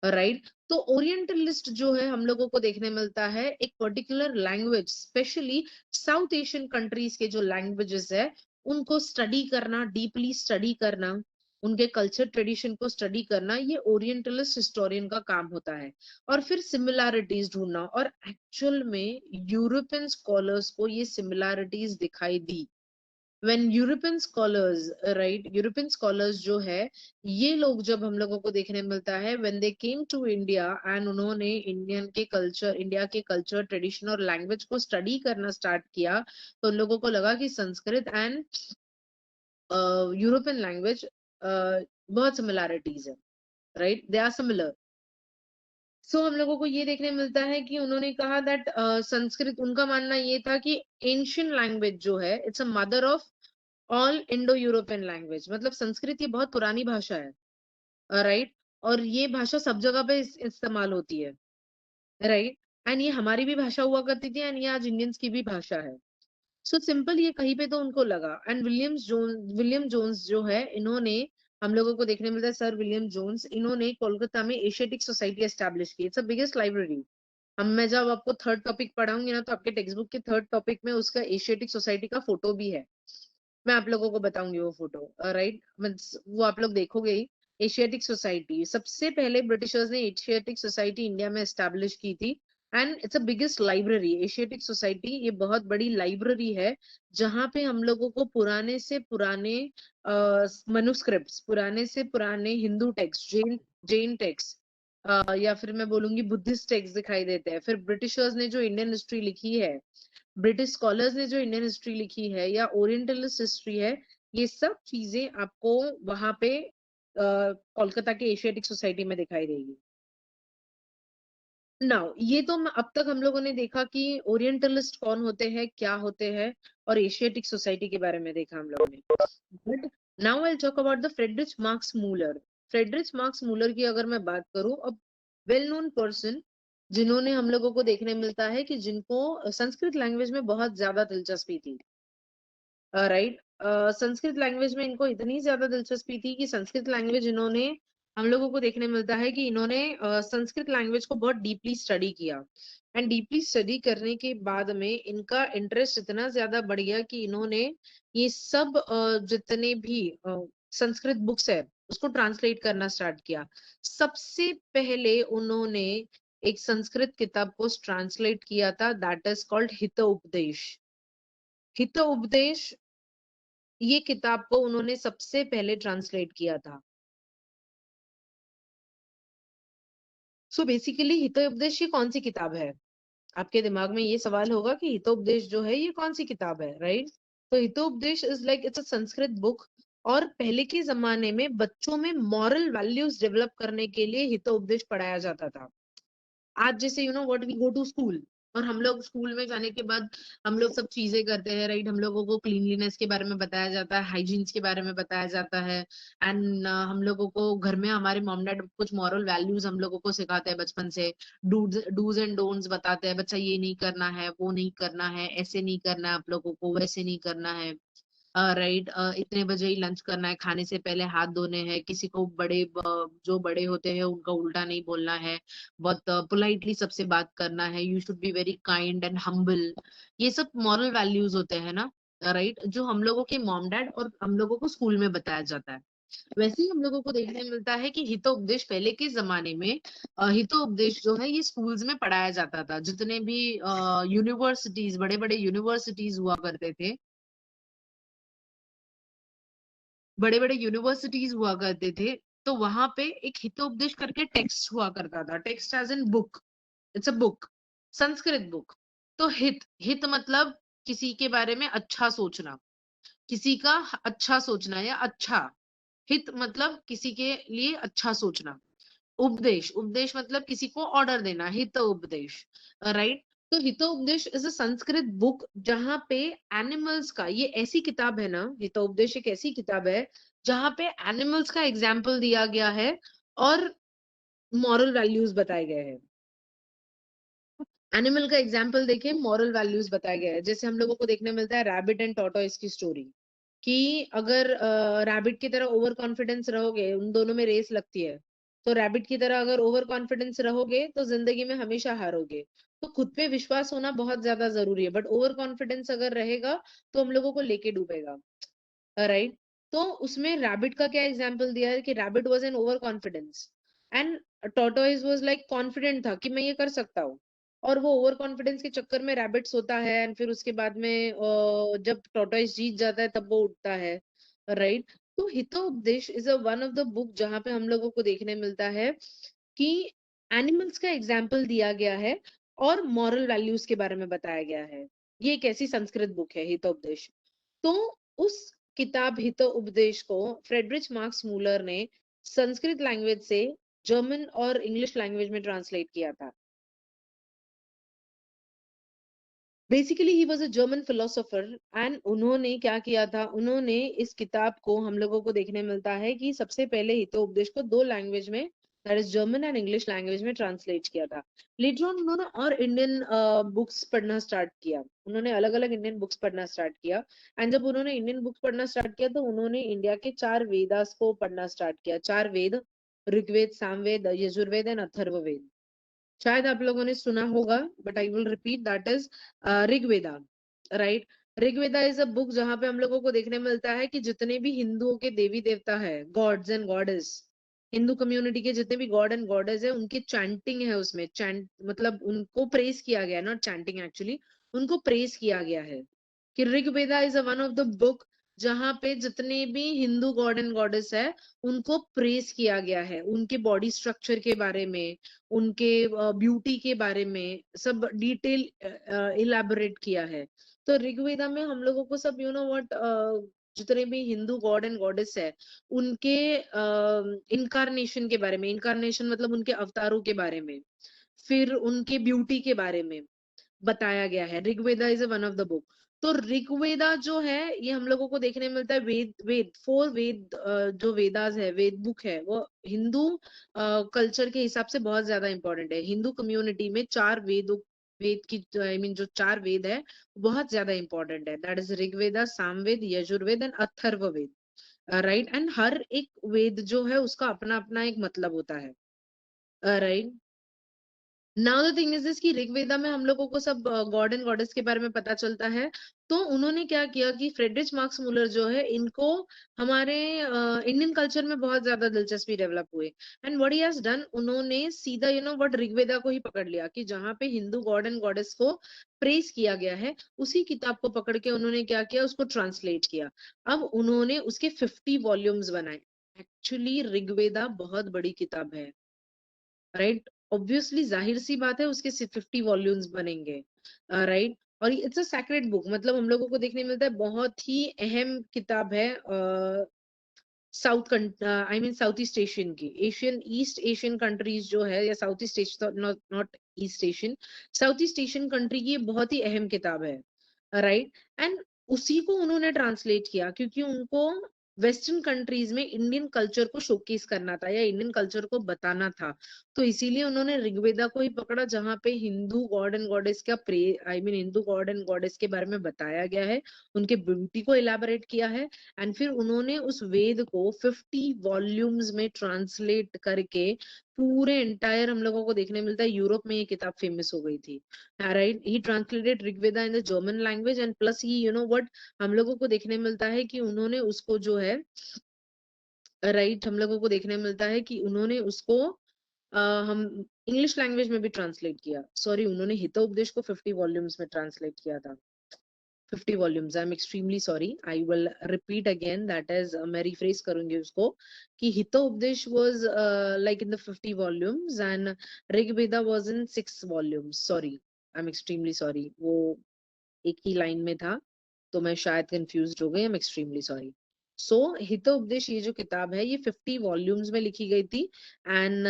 right? तो ओरिएंटलिस्ट जो है हम लोगों को देखने मिलता है एक particular language, specially South Asian countries के जो लैंग्वेजेस है, उनको स्टडी करना, डीपली स्टडी करना, उनके कल्चर ट्रेडिशन को स्टडी करना, ये ओरिएंटलिस्ट हिस्टोरियन का काम होता है। और फिर सिमिलैरिटीज ढूंढना, और एक्चुअल में यूरोपियन स्कॉलर्स को ये सिमिलैरिटीज दिखाई दी। when European scholars, right, European scholars जो है, ये लोग जब हम लोगों को देखने मिलता है when they came to India and उन्होंने इंडिया के कल्चर ट्रेडिशन और लैंग्वेज को स्टडी करना स्टार्ट किया, तो उन लोगों को लगा कि संस्कृत एंड यूरोपियन लैंग्वेज बहुत सिमिलैरिटीज है, right? They are similar. So हम लोगों को ये देखने मिलता है कि उन्होंने कहा दैट संस्कृत, उनका मानना ये था कि एंशियंट लैंग्वेज जो है, it's a mother of all Indo European language, मतलब संस्कृत ये बहुत पुरानी भाषा है, राइट? और ये भाषा सब जगह पे इस्तेमाल होती है, राइट? एंड ये हमारी भी भाषा हुआ करती थी, एंड ये आज इंडियंस की भी भाषा है। सो सिंपल ये कहीं पे तो उनको लगा। एंड विलियम जोन्स जो है, इन्होंने, हम लोगों को देखने मिलता है सर विलियम जोन्स, इन्होंने कोलकाता में एशियाटिक सोसाइटी एस्टैब्लिश की। It's a biggest library. हम, मैं जब आपको थर्ड टॉपिक पढ़ाऊंगी ना, तो आपके टेक्स्ट बुक के थर्ड टॉपिक में उसका एशियाटिक सोसाइटी का फोटो भी है, मैं आप लोगों को बताऊंगी वो फोटो, राइट? मींस वो आप लोग देखोगे ही। एशियाटिक सोसाइटी, सबसे पहले ब्रिटिशर्स ने एशियाटिक सोसाइटी इंडिया में एस्टैब्लिश की थी। And it's a biggest library, Asiatic society ये बहुत बड़ी लाइब्रेरी है, जहां पे हम लोगों को पुराने से पुराने मनुस्क्रिप्ट्स, पुराने से पुराने हिंदू टेक्स्ट, जैन टेक्स्ट, या फिर मैं बोलूंगी बुद्धिस्ट टेक्स्ट दिखाई देते हैं। फिर ब्रिटिशर्स ने जो इंडियन हिस्ट्री लिखी है, ब्रिटिश स्कॉलर्स ने जो इंडियन हिस्ट्री लिखी है, या ओरिएंटलिस्ट हिस्ट्री है, ये सब चीजें आपको वहां पे कोलकाता के एशियाटिक सोसाइटी में दिखाई देगी। नाउ ये तो अब तक हम लोगों ने देखा कि ओरिएंटलिस्ट कौन होते हैं, क्या होते हैं, और एशियाटिक सोसाइटी के बारे में देखा हम लोगों ने। But now I talk about the Friedrich marks Müller. Friedrich marks Müller की अगर मैं बात करूं, अब वेल नोन पर्सन, जिन्होंने हम लोगों को देखने मिलता है कि जिनको संस्कृत लैंग्वेज में बहुत ज्यादा दिलचस्पी थी, राइट? संस्कृत लैंग्वेज में इनको इतनी ज्यादा दिलचस्पी थी कि संस्कृत लैंग्वेज इन्होंने, हम लोगों को देखने मिलता है कि इन्होंने संस्कृत लैंग्वेज को बहुत डीपली स्टडी किया। एंड डीपली स्टडी करने के बाद में इनका इंटरेस्ट इतना ज्यादा बढ़ गया कि इन्होंने ये सब जितने भी संस्कृत बुक्स है, उसको ट्रांसलेट करना स्टार्ट किया। सबसे पहले उन्होंने एक संस्कृत किताब को ट्रांसलेट किया था, दैट इज कॉल्ड हित उपदेश। हित उपदेश, ये किताब को उन्होंने सबसे पहले ट्रांसलेट किया था। सो बेसिकली हितोपदेश ये कौन सी किताब है? आपके दिमाग में ये सवाल होगा कि हितोपदेश जो है ये कौन सी किताब है, राइट? तो Hitopadesha is like, it's a Sanskrit book और पहले के जमाने में बच्चों में मॉरल वैल्यूज डेवलप करने के लिए हितोपदेश पढ़ाया जाता था। आज जैसे what we go to school, और हम लोग स्कूल में जाने के बाद हम लोग सब चीजें करते हैं, राइट। हम लोगों को क्लीनलीनेस के बारे में बताया जाता है, हाइजीन्स के बारे में बताया जाता है, एंड हम लोगों को घर में हमारे मॉम डैड कुछ मॉरल वैल्यूज हम लोगों को सिखाते हैं बचपन से। डूज एंड डोंट्स बताते हैं, बच्चा ये नहीं करना है, वो नहीं करना है, ऐसे नहीं करना है, आप लोगों को वैसे नहीं करना है, राइट। इतने बजे ही लंच करना है, खाने से पहले हाथ धोने हैं, किसी को जो बड़े होते हैं उनका उल्टा नहीं बोलना है, बहुत पोलाइटली सबसे बात करना है, you should be very kind and humble. ये सब मॉरल वैल्यूज होते हैं ना, राइट, जो हम लोगों के मॉम डैड और हम लोगों को स्कूल में बताया जाता है। वैसे ही हम लोगों को देखने मिलता है कि हितोपदेश पहले के जमाने में, हितोपदेश जो है ये स्कूल्स में पढ़ाया जाता था। जितने भी यूनिवर्सिटीज, बड़े बड़े यूनिवर्सिटीज हुआ करते थे, बड़े बड़े यूनिवर्सिटीज हुआ करते थे, तो वहां पे एक हितोपदेश करके टेक्स्ट हुआ करता था। Text as in book, it's a book, Sanskrit book. तो हित, हित मतलब किसी के बारे में अच्छा सोचना, किसी का अच्छा सोचना या अच्छा। हित मतलब किसी के लिए अच्छा सोचना। उपदेश, उपदेश मतलब किसी को ऑर्डर देना, हित उपदेश, राइट। तो Hitopadesha is a Sanskrit book जहां पे एनिमल्स का, ये ऐसी किताब है ना, हितोपदेश एक ऐसी किताब है जहां पे एनिमल्स का एग्जाम्पल दिया गया है और मॉरल वैल्यूज बताए गए हैं। एनिमल का एग्जाम्पल देके मॉरल वैल्यूज बताया गया है। जैसे हम लोगों को देखने मिलता है रैबिट एंड टॉर्टोइस की स्टोरी, कि अगर रैबिट की तरह ओवर कॉन्फिडेंस रहोगे, उन दोनों में रेस लगती है, तो रैबिट की तरह अगर ओवर कॉन्फिडेंस रहोगे तो जिंदगी में हमेशा हारोगे। तो खुद पे विश्वास होना बहुत ज्यादा जरूरी है, बट ओवर कॉन्फिडेंस अगर रहेगा तो हम लोगों को लेके डूबेगा, राइट। तो उसमें रैबिट का क्या एग्जाम्पल दिया है कि rabbit was an over confidence and tortoise was like confident था कि मैं ये कर सकता हूँ। और वो ओवर कॉन्फिडेंस के चक्कर में रैबिट सोता है, एंड फिर उसके बाद में जब टॉर्टोइज जीत जाता है तब वो उठता है, राइट। तो Hitopadesha is a one of the book जहां पे हम लोगों को देखने मिलता है कि एनिमल्स का एग्जाम्पल दिया गया है और मॉरल वैल्यूज के बारे में बताया गया है। ये एक ऐसी संस्कृत बुक है हितोपदेश। तो उस किताब हितो उपदेश को फ्रेडरिच मार्क्स मूलर ने संस्कृत लैंग्वेज से जर्मन और इंग्लिश लैंग्वेज में ट्रांसलेट किया था। Basically he was a German philosopher, and उन्होंने क्या किया था, उन्होंने इस किताब को, हम लोगों को देखने मिलता है कि सबसे पहले हितो उपदेश को दो लैंग्वेज में, that is German and English language में ट्रांसलेट किया था। लेटर ऑन उन्होंने और इंडियन बुक्स पढ़ना स्टार्ट किया, उन्होंने अलग अलग इंडियन बुक्स पढ़ना स्टार्ट किया। एंड जब उन्होंने इंडियन बुक्स पढ़ना स्टार्ट किया तो उन्होंने इंडिया के चार वेदास को पढ़ना स्टार्ट किया। चार वेद, ऋग्वेद, सामवेद, यजुर्वेद एंड अथर्ववेद। शायद आप लोगों ने सुना होगा, but I will repeat, that is Rigveda, right. Rigveda is a book जहां पे हम लोगों को देखने मिलता है कि जितने भी हिंदुओं के देवी देवता है, gods and goddess, Hindu community के जितने भी गॉड एंड गॉडेस है, उनकी चैंटिंग है उसमें। चैंट मतलब उनको प्रेस किया गया, नॉट चैंटिंग एक्चुअली, उनको प्रेस किया गया है। कि Rigveda is a one of the book जहां पे जितने भी हिंदू गॉड एंड गॉडेस है उनको प्रेस किया गया है, उनके बॉडी स्ट्रक्चर के बारे में, उनके ब्यूटी के बारे में सब डिटेल इलेबोरेट किया है। तो ऋग्वेदा में हम लोगों को सब व्हाट, जितने भी हिंदू गॉड एंड गॉडेस है उनके इनकारनेशन के बारे में, इनकारनेशन मतलब उनके अवतारों के बारे में, फिर उनके ब्यूटी के बारे में बताया गया है। Rigveda is one of the book. तो ऋग्वेदा जो है ये हम लोगों को देखने मिलता है, वेद, फोर वेद, जो वेदास है, वेद बुक है, वो हिंदू कल्चर के हिसाब से बहुत ज्यादा इंपॉर्टेंट है। हिंदू कम्युनिटी में चार वेद, वेद की आई मीन जो चार वेद है बहुत ज्यादा इंपॉर्टेंट है, that is Rigveda, Samveda, Yajurveda and Atharvaveda, right. And हर एक वेद जो है उसका अपना अपना एक मतलब होता है, right. Now the thing is this कि ऋग्वेदा में हम लोगों को सब गॉड एंड गॉडेस के बारे में पता चलता है। तो उन्होंने क्या किया कि फ्रेडरिच मार्क्स मूलर जो है, इनको हमारे इंडियन कल्चर में बहुत ज्यादा दिलचस्पी डेवलप हुई। And what he has done, उन्होंने सीधा व्हाट ऋग्वेदा को ही पकड़ लिया कि जहाँ पे हिंदू गॉड एंड गॉडेस को प्रेस किया गया है, उसी किताब को पकड़ के उन्होंने क्या किया, उसको ट्रांसलेट किया। अब उन्होंने उसके 50 वॉल्यूम्स बनाए। एक्चुअली ऋग्वेदा बहुत बड़ी किताब है, राइट। ऑब्वियसली जाहिर सी बात है उसके 50 वॉल्यूम्स बनेंगे, राइट। और इट्स अ सैक्रेड बुक, मतलब हम लोगों को देखने मिलता है बहुत ही अहम किताब है south I mean south east Asian की, एशियन ईस्ट एशियन कंट्रीज जो है, या south east Asian, not not east Asian, south east Asian country की ये बहुत ही अहम किताब है, राइट। एंड उसी को उन्होंने ट्रांसलेट किया क्योंकि उनको वेस्टर्न कंट्रीज में इंडियन कल्चर को शोकेस करना था या इंडियन कल्चर को बताना था। तो इसीलिए उन्होंने ऋग्वेदा को ही पकड़ा जहां पे हिंदू गॉड एंड गॉडेस का pray I mean Hindu god and goddess के बारे में बताया गया है, उनके ब्यूटी को इलाबोरेट किया है। एंड फिर उन्होंने उस वेद को 50 वॉल्यूम्स में ट्रांसलेट करके पूरे एंटायर, हम लोगों को देखने मिलता है यूरोप में ये किताब फेमस हो गई थी, right. He translated Rigveda in the German language and plus he you know what, हम लोगों को देखने मिलता है कि उन्होंने उसको जो है, राइट, हम लोगों को देखने मिलता है कि उन्होंने उसको हम इंग्लिश लैंग्वेज में भी ट्रांसलेट किया। सॉरी, उन्होंने हितोपदेश को 50 वॉल्यूम्स में ट्रांसलेट किया था, 50 volumes. I'm extremely sorry. I will repeat again. That is, मैं rephrase करूंगी उसको कि Hitopadesha was like in the 50 volumes and Rig Veda was in 6 volumes. Sorry, I'm extremely sorry. वो एक ही लाइन में था तो मैं शायद कंफ्यूज हो गई, आई एम एक्सट्रीमली सॉरी। सो हितोपदेश ये जो किताब है ये 50 वॉल्यूम्स में लिखी गई थी एंड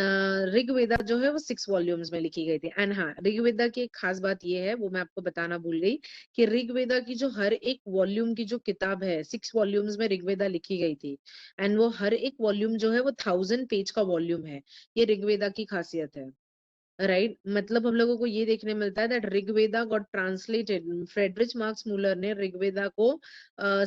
ऋग्वेदा जो है वो 6 वॉल्यूम्स में लिखी गई थी। एंड हाँ, ऋग्वेदा की एक खास बात ये है, वो मैं आपको बताना भूल गई, कि ऋग्वेदा की जो हर एक वॉल्यूम की जो किताब है, 6 वॉल्यूम्स में ऋग्वेदा लिखी गई थी एंड वो हर एक वॉल्यूम जो है वो 1000 पेज का वॉल्यूम है। ये ऋग्वेदा की खासियत है, राइट। मतलब हम लोगों को ये देखने मिलता है that Rigveda got translated, Friedrich marks Müller ने ऋग्वेदा को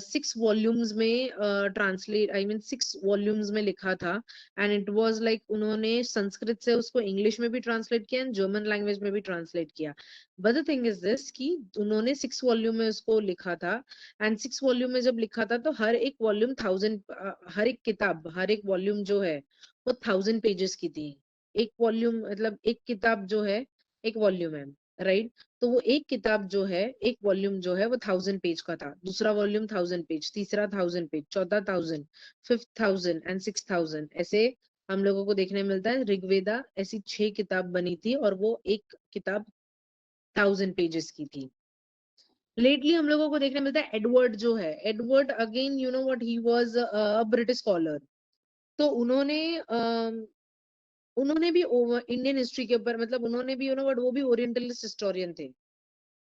6 वॉल्यूम्स में ट्रांसलेट आई मीन 6 वॉल्यूम्स में लिखा था। एंड इट वाज लाइक उन्होंने संस्कृत से उसको इंग्लिश में भी ट्रांसलेट किया एंड जर्मन लैंग्वेज में भी ट्रांसलेट किया। But the thing is this कि उन्होंने 6 वॉल्यूम में उसको लिखा था एंड 6 वॉल्यूम में जब लिखा था तो हर एक वॉल्यूम 1000, हर एक किताब, हर एक वॉल्यूम जो है वो 1000 पेजेस की थी। एक वॉल्यूम मतलब एक किताब जो है, एक वॉल्यूम है, राइट। तो वो एक किताब जो है, एक वॉल्यूम जो है वो 1000 पेज का था, दूसरा वॉल्यूम 1000 पेज, तीसरा 1000 पेज, चौथा 1000, फिफ्थ 1000 एंड 6000, ऐसे हम लोगों को देखने मिलता है। ऋग्वेदा ऐसी 6 किताब बनी थी और वो एक किताब 1000 पेजेस की थी। लेटली हम लोगों को देखने मिलता है एडवर्ड जो है, Edward again you know what, he was a British scholar. तो उन्होंने भी इंडियन हिस्ट्री के ऊपर, मतलब उन्होंने भी यू नो बट वो भी ओरिएंटलिस्ट हिस्टोरियन थे,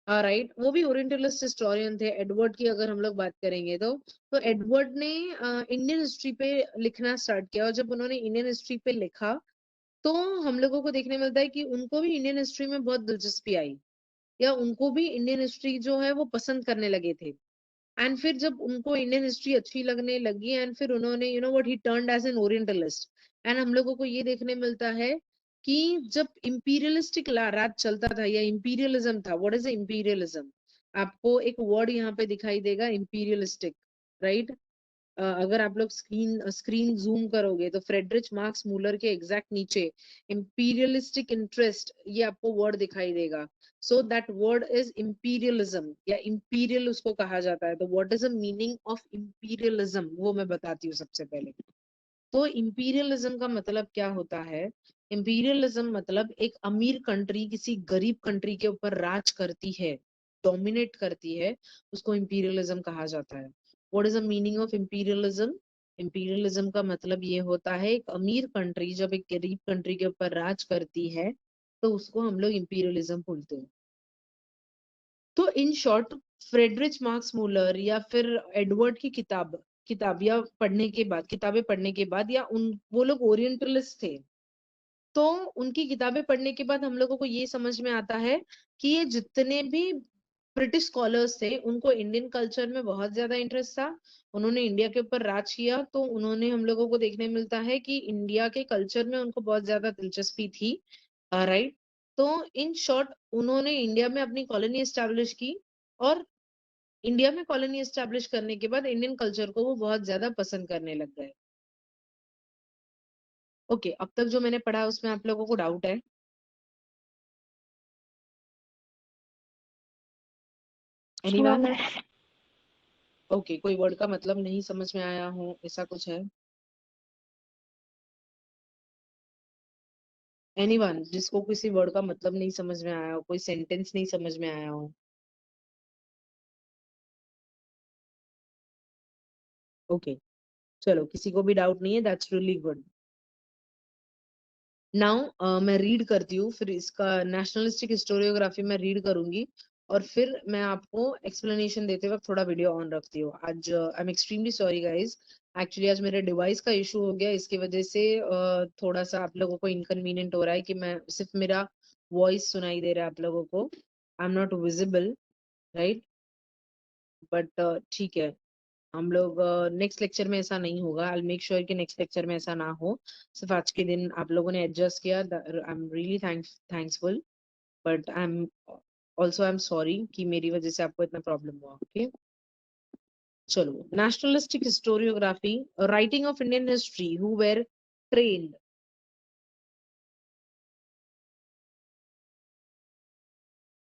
राइट। वो भी ओरिएंटलिस्ट हिस्टोरियन थे एडवर्ड की, अगर हम लोग बात करेंगे तो एडवर्ड ने इंडियन हिस्ट्री पे लिखना स्टार्ट किया और जब उन्होंने इंडियन हिस्ट्री पे लिखा तो हम लोगों को देखने मिलता है कि उनको भी इंडियन हिस्ट्री में बहुत दिलचस्पी आई, या उनको भी इंडियन हिस्ट्री जो है वो पसंद करने लगे थे। एंड फिर जब उनको इंडियन हिस्ट्री अच्छी लगने लगी एंड फिर उन्होंने you know what, he turned as an orientalist. And हम लोगों को ये देखने मिलता है कि जब इंपीरियलिस्टिक राज चलता था या इंपीरियलिज्म था, व्हाट इज इंपीरियलिज्म, आपको एक वर्ड यहाँ पे दिखाई देगा, इंपीरियलिस्टिक, राइट। अगर आप लोग स्क्रीन स्क्रीन जूम करोगे तो फ्रेडरिच मार्क्स मूलर के एग्जैक्ट नीचे इंपीरियलिस्टिक इंटरेस्ट ये आपको वर्ड दिखाई देगा। So that word is imperialism या इंपीरियल उसको कहा जाता है। तो what is the meaning of imperialism वो मैं बताती हूँ सबसे पहले। तो इंपीरियलिज्म का मतलब क्या होता है? इंपीरियलिज्म मतलब एक अमीर कंट्री किसी गरीब कंट्री के ऊपर राज करती है, डोमिनेट करती है, उसको इंपीरियलिज्म कहा जाता है। What is the meaning of imperialism? Imperialism का मतलब ये होता है एक अमीर कंट्री जब एक गरीब कंट्री के ऊपर राज करती है तो उसको हम लोग इंपीरियलिज्म बोलते हैं। तो in short, Friedrich marks Müller या फिर एडवर्ड की किताब या पढ़ने के बाद, किताबें पढ़ने के बाद, या उन वो लोग ओरिएंटलिस्ट थे, तो उनकी किताबें पढ़ने के बाद हम लोगों को ये समझ में आता है कि ये जितने भी ब्रिटिश स्कॉलर्स थे उनको इंडियन कल्चर में बहुत ज्यादा इंटरेस्ट था। उन्होंने इंडिया के ऊपर राज किया तो उन्होंने, हम लोगों को देखने मिलता है कि इंडिया के कल्चर में उनको बहुत ज्यादा दिलचस्पी थी, राइट। तो इन शॉर्ट उन्होंने इंडिया में अपनी कॉलोनी एस्टैब्लिश की और इंडिया में कॉलोनी एस्टैब्लिश करने के बाद इंडियन कल्चर को वो बहुत ज्यादा पसंद करने लग गए। ओके, अब तक जो मैंने पढ़ा उसमें आप लोगों को डाउट है? No anyone? मिस। ओके, कोई वर्ड का मतलब नहीं समझ में आया हो ऐसा कुछ है? एनीवन जिसको किसी वर्ड का मतलब नहीं समझ में आया हो, कोई सेंटेंस नहीं समझ में आया हो? ओके, चलो, किसी को भी डाउट नहीं है, दैट्स रियली गुड। नाउ मैं रीड करती हूँ, फिर इसका नेशनलिस्टिक हिस्टोरियोग्राफी मैं रीड करूंगी और फिर मैं आपको एक्सप्लेनेशन देते वक्त थोड़ा वीडियो ऑन रखती हूँ। आज I am extremely sorry guys, actually आज मेरे डिवाइस का इशू हो गया, इसकी वजह से थोड़ा सा आप लोगों को इनकन्वीनियंट हो रहा है कि मैं सिर्फ मेरा वॉइस सुनाई दे रहा है आप लोगों को, I am not visible, right. But ठीक है, हम लोग नेक्स्ट लेक्चर में ऐसा नहीं होगा। आई मेक श्योर कि नेक्स्ट लेक्चर में ऐसा ना हो। सिर्फ आज के दिन आप लोगों ने एडजस्ट किया, I am really thanksful, but I am sorry कि मेरी वजह से आपको इतना प्रॉब्लम हुआ। ओके, चलो, nationalistic historiography, writing of Indian history who were trained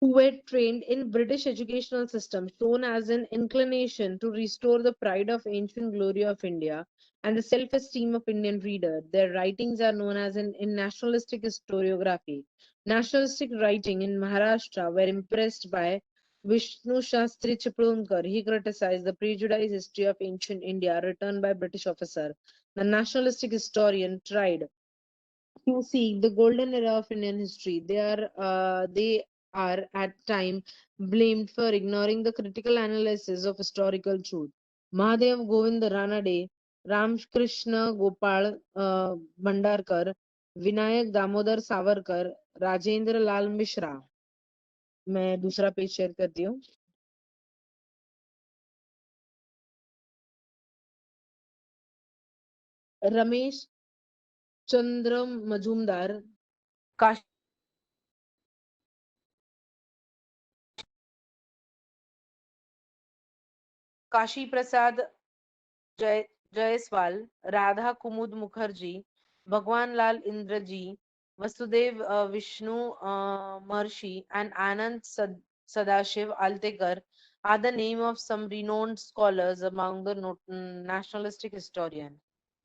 who were trained in British educational system, shown as an inclination to restore the pride of ancient glory of India and the self-esteem of Indian reader. Their writings are known as in nationalistic historiography. Nationalistic writing in Maharashtra were impressed by Vishnu Shastri Chiplunker. He criticized the prejudiced history of ancient India written by British officer. The nationalistic historian tried to see the golden era of Indian history. They are at time blamed for ignoring the critical analysis of historical truth. Mahadev Govind Ranade, Ram Krishna Gopal Bhandarkar, Vinayak Damodar Savarkar, Rajendra Lal Mishra. मैं दूसरा page share करती हूँ। रमेश चंद्र मजूमदार, काशी प्रसाद जायसवाल, राधा कुमुद मुखर्जी, भगवान लाल इंद्रजी, वसुदेव विष्णु महर्षि, and Anand Sadashiv Altekar are the name of some renowned scholars among the nationalistic historian.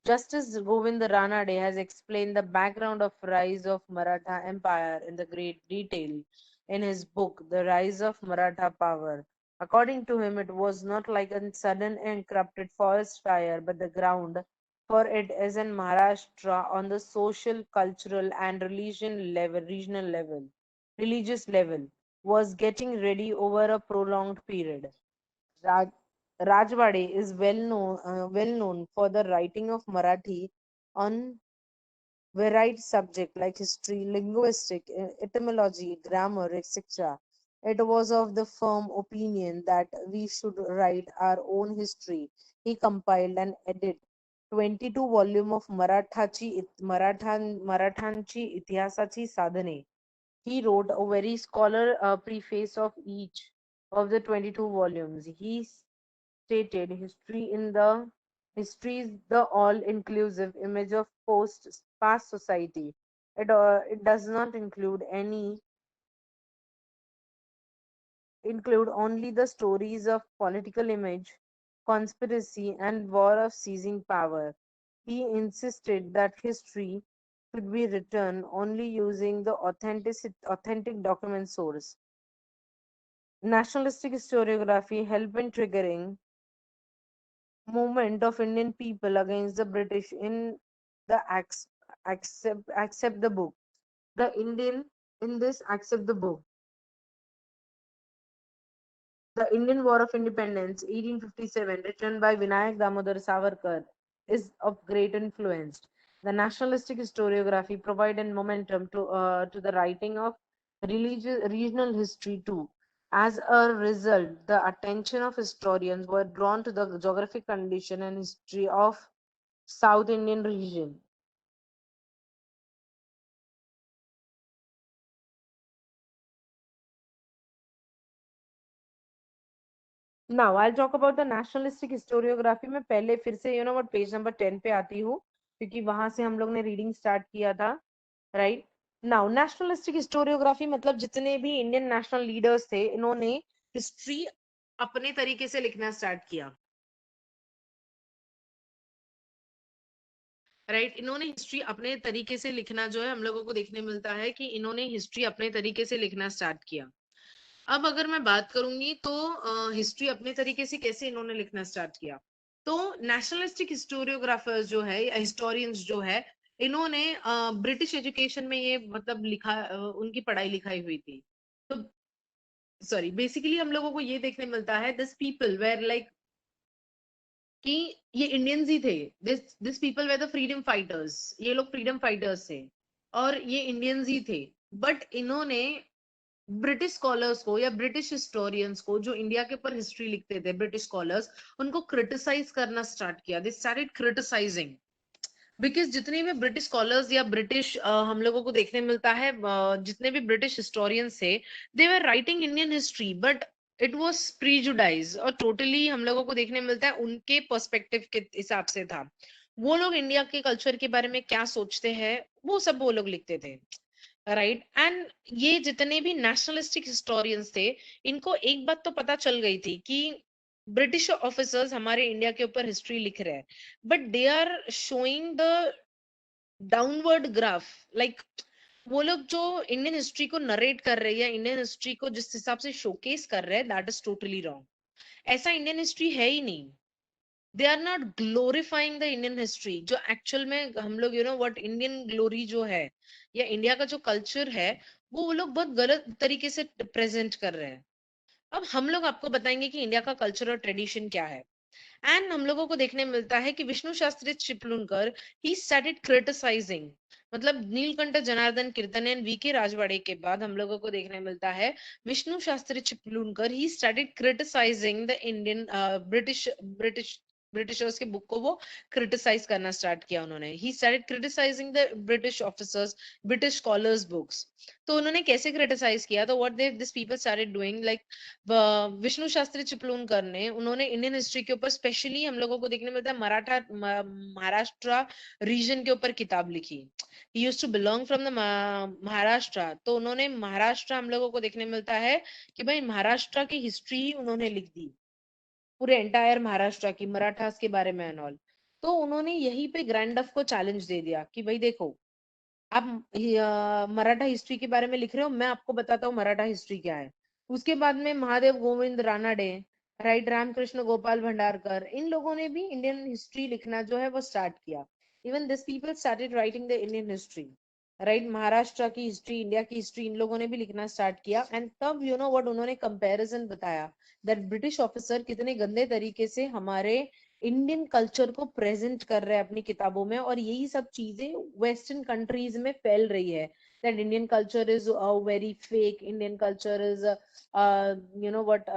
Justice Govind Ranade has explained the background of rise of Maratha Empire in the great detail in his book, The Rise of Maratha Power. According to him, it was not like a sudden and corrupted forest fire, but the ground for it is in Maharashtra on the social, cultural, and religious level, was getting ready over a prolonged period. Raj, Rajwade is well known for the writing of Marathi on varied subjects like history, linguistics, etymology, grammar, etc. It was of the firm opinion that we should write our own history. He compiled and edited 22 volume of Marathanchi Itihasachi Sadhane. He wrote a very scholar preface of each of the 22 volumes. He stated history is the all-inclusive image of past society. It does not include only the stories of political image, conspiracy, and war of seizing power. He insisted that history should be written only using the authentic document source. Nationalistic historiography helped in triggering movement of Indian people against the British in the accept the book. The Indian in this accept the book. The Indian War of Independence, 1857, written by Vinayak Damodar Savarkar, is of great influence. The nationalistic historiography provided momentum to the writing of regional history too. As a result, the attention of historians were drawn to the geographic condition and history of South Indian region. Now I'll talk about the nationalistic historiography. मैं पहले फिर से what page number 10 पे आती हूँ क्योंकि वहां से हम लोग ने रीडिंग स्टार्ट किया था, राइट। नाउ नेशनलिस्टिक हिस्टोरियोग्राफी मतलब जितने भी इंडियन नेशनल लीडर्स थे, इन्होंने हिस्ट्री अपने तरीके से लिखना स्टार्ट किया, राइट। इन्होंने हिस्ट्री अपने तरीके से लिखना जो है हम लोगों को देखने मिलता है कि इन्होंने हिस्ट्री अपने तरीके से लिखना स्टार्ट किया। अब अगर मैं बात करूंगी तो हिस्ट्री अपने तरीके से कैसे इन्होंने लिखना स्टार्ट किया, तो नेशनलिस्टिक हिस्टोरियोग्राफर्स जो है या हिस्टोरियंस जो है, इन्होंने ब्रिटिश एजुकेशन में ये मतलब लिखा, उनकी पढ़ाई लिखाई हुई थी। तो सॉरी, बेसिकली हम लोगों को ये देखने मिलता है दिस पीपल वेर लाइक कि ये इंडियंस ही थे, this people were the freedom fighters, ये लोग फ्रीडम फाइटर्स थे और ये इंडियंस ही थे। बट इन्होंने ब्रिटिश स्कॉलर्स को या ब्रिटिश हिस्टोरियंस को जो इंडिया के ऊपर हिस्ट्री लिखते थे, ब्रिटिश स्कॉलर्स, उनको क्रिटिसाइज करना स्टार्ट किया। दे स्टार्टेड क्रिटिसाइजिंग बिकॉज जितने भी ब्रिटिश स्कॉलर्स या ब्रिटिश हम लोगों को देखने मिलता है, जितने भी ब्रिटिश हिस्टोरियंस थे, they were writing Indian history but it was prejudice और टोटली हम लोगों को देखने मिलता है उनके पर्सपेक्टिव के हिसाब से था। वो लोग इंडिया के कल्चर के बारे में क्या सोचते हैं, वो सब वो लोग लिखते थे, राइट। एंड ये जितने भी नेशनलिस्टिक हिस्टोरियंस थे, इनको एक बात तो पता चल गई थी कि ब्रिटिश ऑफिसर्स हमारे इंडिया के ऊपर हिस्ट्री लिख रहे हैं, but they are showing the downward graph, like वो लोग जो इंडियन हिस्ट्री को नरेट कर रहे हैं या इंडियन हिस्ट्री को जिस हिसाब से शोकेस कर रहे हैं, दैट इज टोटली रॉन्ग। ऐसा इंडियन हिस्ट्री है ही नहीं। They are not glorifying the Indian history, जो एक्चुअल में हम लोग you know what Indian glory जो है या इंडिया का जो कल्चर है, वो लोग बहुत गलत तरीके से प्रेजेंट कर रहे हैं। अब हम लोग आपको बताएंगे कि इंडिया का कल्चर और ट्रेडिशन क्या है। एंड हम लोगों को देखने मिलता है कि Vishnu Shastri Chiplunkar he started criticising, मतलब नीलकंठ जनार्दन कीर्तन एंड वीके राजवाड़े के बाद हम लोगों को देखने मिलता है Vishnu Shastri Chiplunkar he started criticising the Indian British Britishers के बुक को वो क्रिटिसाइज करना स्टार्ट किया उन्होंने। He started criticising the British officers, British scholars books. तो उन्होंने कैसे क्रिटिसाइज किया, तो what they this people started doing, like Vishnu Shastri Chiplunkar ने, उन्होंने इंडियन हिस्ट्री के ऊपर स्पेशली हम लोगों को देखने मिलता है महाराष्ट्र रीजन के ऊपर किताब लिखी। He used to belong from the Maharashtra, तो उन्होंने महाराष्ट्र हम लोगों को देखने मिलता है कि भाई महाराष्ट्र की हिस्ट्री ही उन्होंने लिख दी, पूरे एंटायर महाराष्ट्र की, मराठास के बारे में एंड ऑल। तो उन्होंने यहीं पे ग्रैंड डफ को चैलेंज दे दिया कि भाई देखो, आप मराठा हिस्ट्री के बारे में लिख रहे हो, मैं आपको बताता हूँ मराठा हिस्ट्री क्या है। उसके बाद में महादेव गोविंद रानाडे, राइट, रामकृष्ण गोपाल भंडारकर, इन लोगों ने भी इंडियन हिस्ट्री लिखना जो है वो स्टार्ट किया। Even this people started writing the Indian history, right. Maharashtra की हिस्ट्री, इंडिया की हिस्ट्री, इन लोगों ने भी लिखना स्टार्ट किया। एंड तब यू नो व्हाट उन्होंने कंपैरिजन बताया दैट ब्रिटिश ऑफिसर कितने गंदे तरीके से हमारे इंडियन कल्चर को प्रेजेंट कर रहे हैं अपनी किताबों में, और यही सब चीजें वेस्टर्न कंट्रीज में फैल रही है that Indian culture is very fake, Indian culture is you know what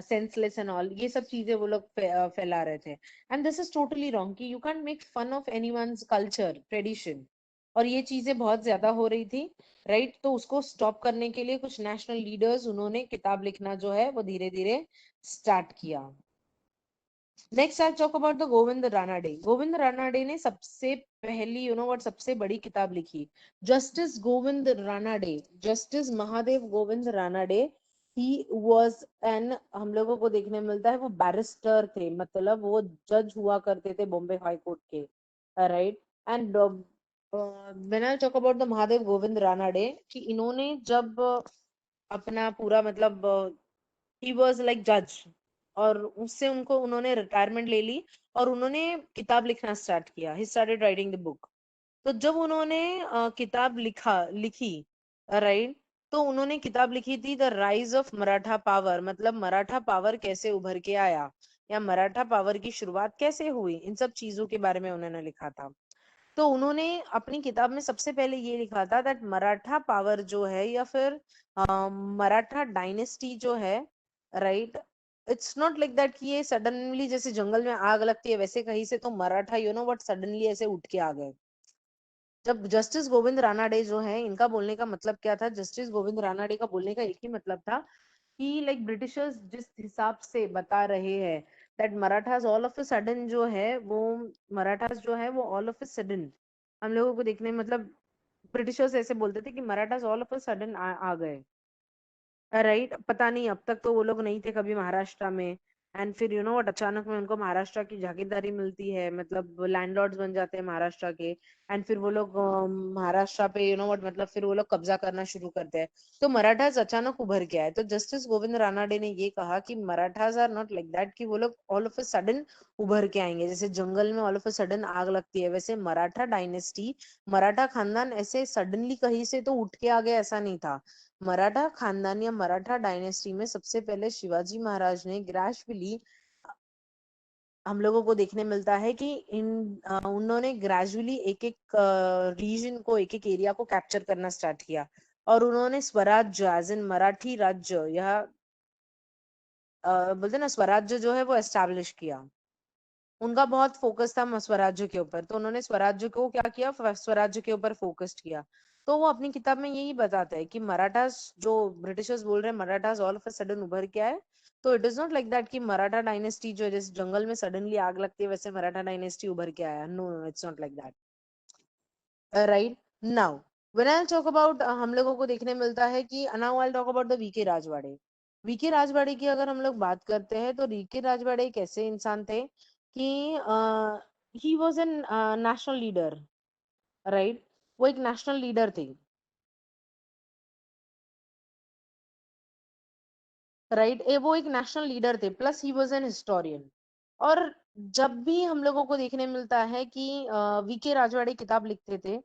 senseless and all, ये सब चीजें वो लोग फैला रहे थे। And this is totally wrong कि you can't make fun of anyone's culture tradition, और ये चीजें बहुत ज्यादा हो रही थी, राइट। तो उसको स्टॉप करने के लिए कुछ नेशनल लीडर्स, उन्होंने किताब लिखना जो है वो धीरे धीरे स्टार्ट किया। Next I talk about the Govind Ranade. Govind Ranade ने सबसे पहली यू नो व्हाट सबसे बड़ी किताब लिखी, justice Govind Ranade, justice Mahadev Govind Ranade. He was an, हम लोगों को देखने मिलता है वो बैरिस्टर थे, मतलब वो जज हुआ करते थे बॉम्बे हाई कोर्ट के, right. And when I talk about the Mahadev Govind Ranade, कि इन्होंने जब अपना पूरा मतलब ही वाज लाइक जज, और उससे उनको उन्होंने रिटायरमेंट ले ली और उन्होंने किताब लिखना स्टार्ट किया। He started writing the book. तो जब उन्होंने किताब लिखी, राइट, तो उन्होंने किताब लिखी थी the rise of Maratha power, मतलब मराठा पावर कैसे उभर के आया या मराठा पावर की शुरुआत कैसे हुई, इन सब चीजों के बारे में उन्होंने लिखा था। तो उन्होंने अपनी किताब में सबसे पहले ये लिखा था दैट मराठा पावर जो है या फिर मराठा डायनेस्टी जो है, right, it's not like that कि ये सडनली जैसे जंगल में आग लगती है वैसे कहीं से तो Maratha you know what suddenly ऐसे उठ के आ गए। जब जस्टिस गोविंद रानाडे जो है, इनका बोलने का मतलब क्या था, जस्टिस गोविंद रानाडे का बोलने का एक ही मतलब था कि लाइक ब्रिटिशर्स जिस हिसाब से बता रहे हैं that Marathas all of a sudden जो है वो, मराठास जो है वो ऑल ऑफ अ सडन हम लोगों को देखने मतलब ब्रिटिशर्स ऐसे बोलते थे कि Marathas all of a sudden आ गए, राइट। पता नहीं अब तक तो वो लोग नहीं थे कभी महाराष्ट्र में, एंड फिर यू नो व्हाट, अचानक में उनको महाराष्ट्र की जागीरदारी मिलती है, मतलब लैंडलॉर्ड्स बन जाते हैं महाराष्ट्र के। एंड फिर वो लोग महाराष्ट्र पे यू नो व्हाट, मतलब फिर वो लोग कब्जा करना शुरू करते हैं। तो मराठास अचानक उभर के आए। तो जस्टिस गोविंद रानाडे ने ये कहा कि Marathas are not like that, कि वो लोग ऑल ऑफ अ सडन उभर के आएंगे, जैसे जंगल में ऑल ऑफ अ सडन आग लगती है, वैसे मराठा डायनेस्टी, मराठा खानदान ऐसे सडनली कहीं से तो उठ के आ गया, ऐसा नहीं था। मराठा खानदान या मराठा डायनेस्टी में सबसे पहले शिवाजी महाराज ने ग्रेजुअली, हम लोगों को देखने मिलता है कि उन्होंने ग्रेजुअली एक एक रीजन को, एक एक एरिया को कैप्चर करना स्टार्ट किया, और उन्होंने स्वराज्य एज इन मराठी राज्य, यह बोलते ना स्वराज्य जो है वो एस्टैब्लिश किया। उनका बहुत फोकस था स्वराज्य के ऊपर, तो उन्होंने स्वराज्य को क्या किया, स्वराज्य के ऊपर फोकस किया। तो वो अपनी किताब में यही बताता है कि मराठास, जो ब्रिटिशर्स बोल रहे हैं Marathas all of a sudden उभर के आए, तो it is not like that कि मराठा डायनेस्टी जो है, जैसे जंगल में सडनली आग लगती है वैसे मराठा डायनेस्टी उभर के आया। No no, it's not like that. Right now when I talk about, हम लोगों को देखने मिलता है कि now I talk about the VK Rajwade. VK Rajwade की अगर हम लोग बात करते हैं, तो वीके राजवाड़े एक ऐसे इंसान थे कि he was an national leader. Right, वो एक नेशनल लीडर थे। राइट, वो एक नेशनल लीडर थे, plus he was an historian. और जब भी हम लोगों को देखने मिलता है कि वीके राजवाड़े किताब लिखते थे,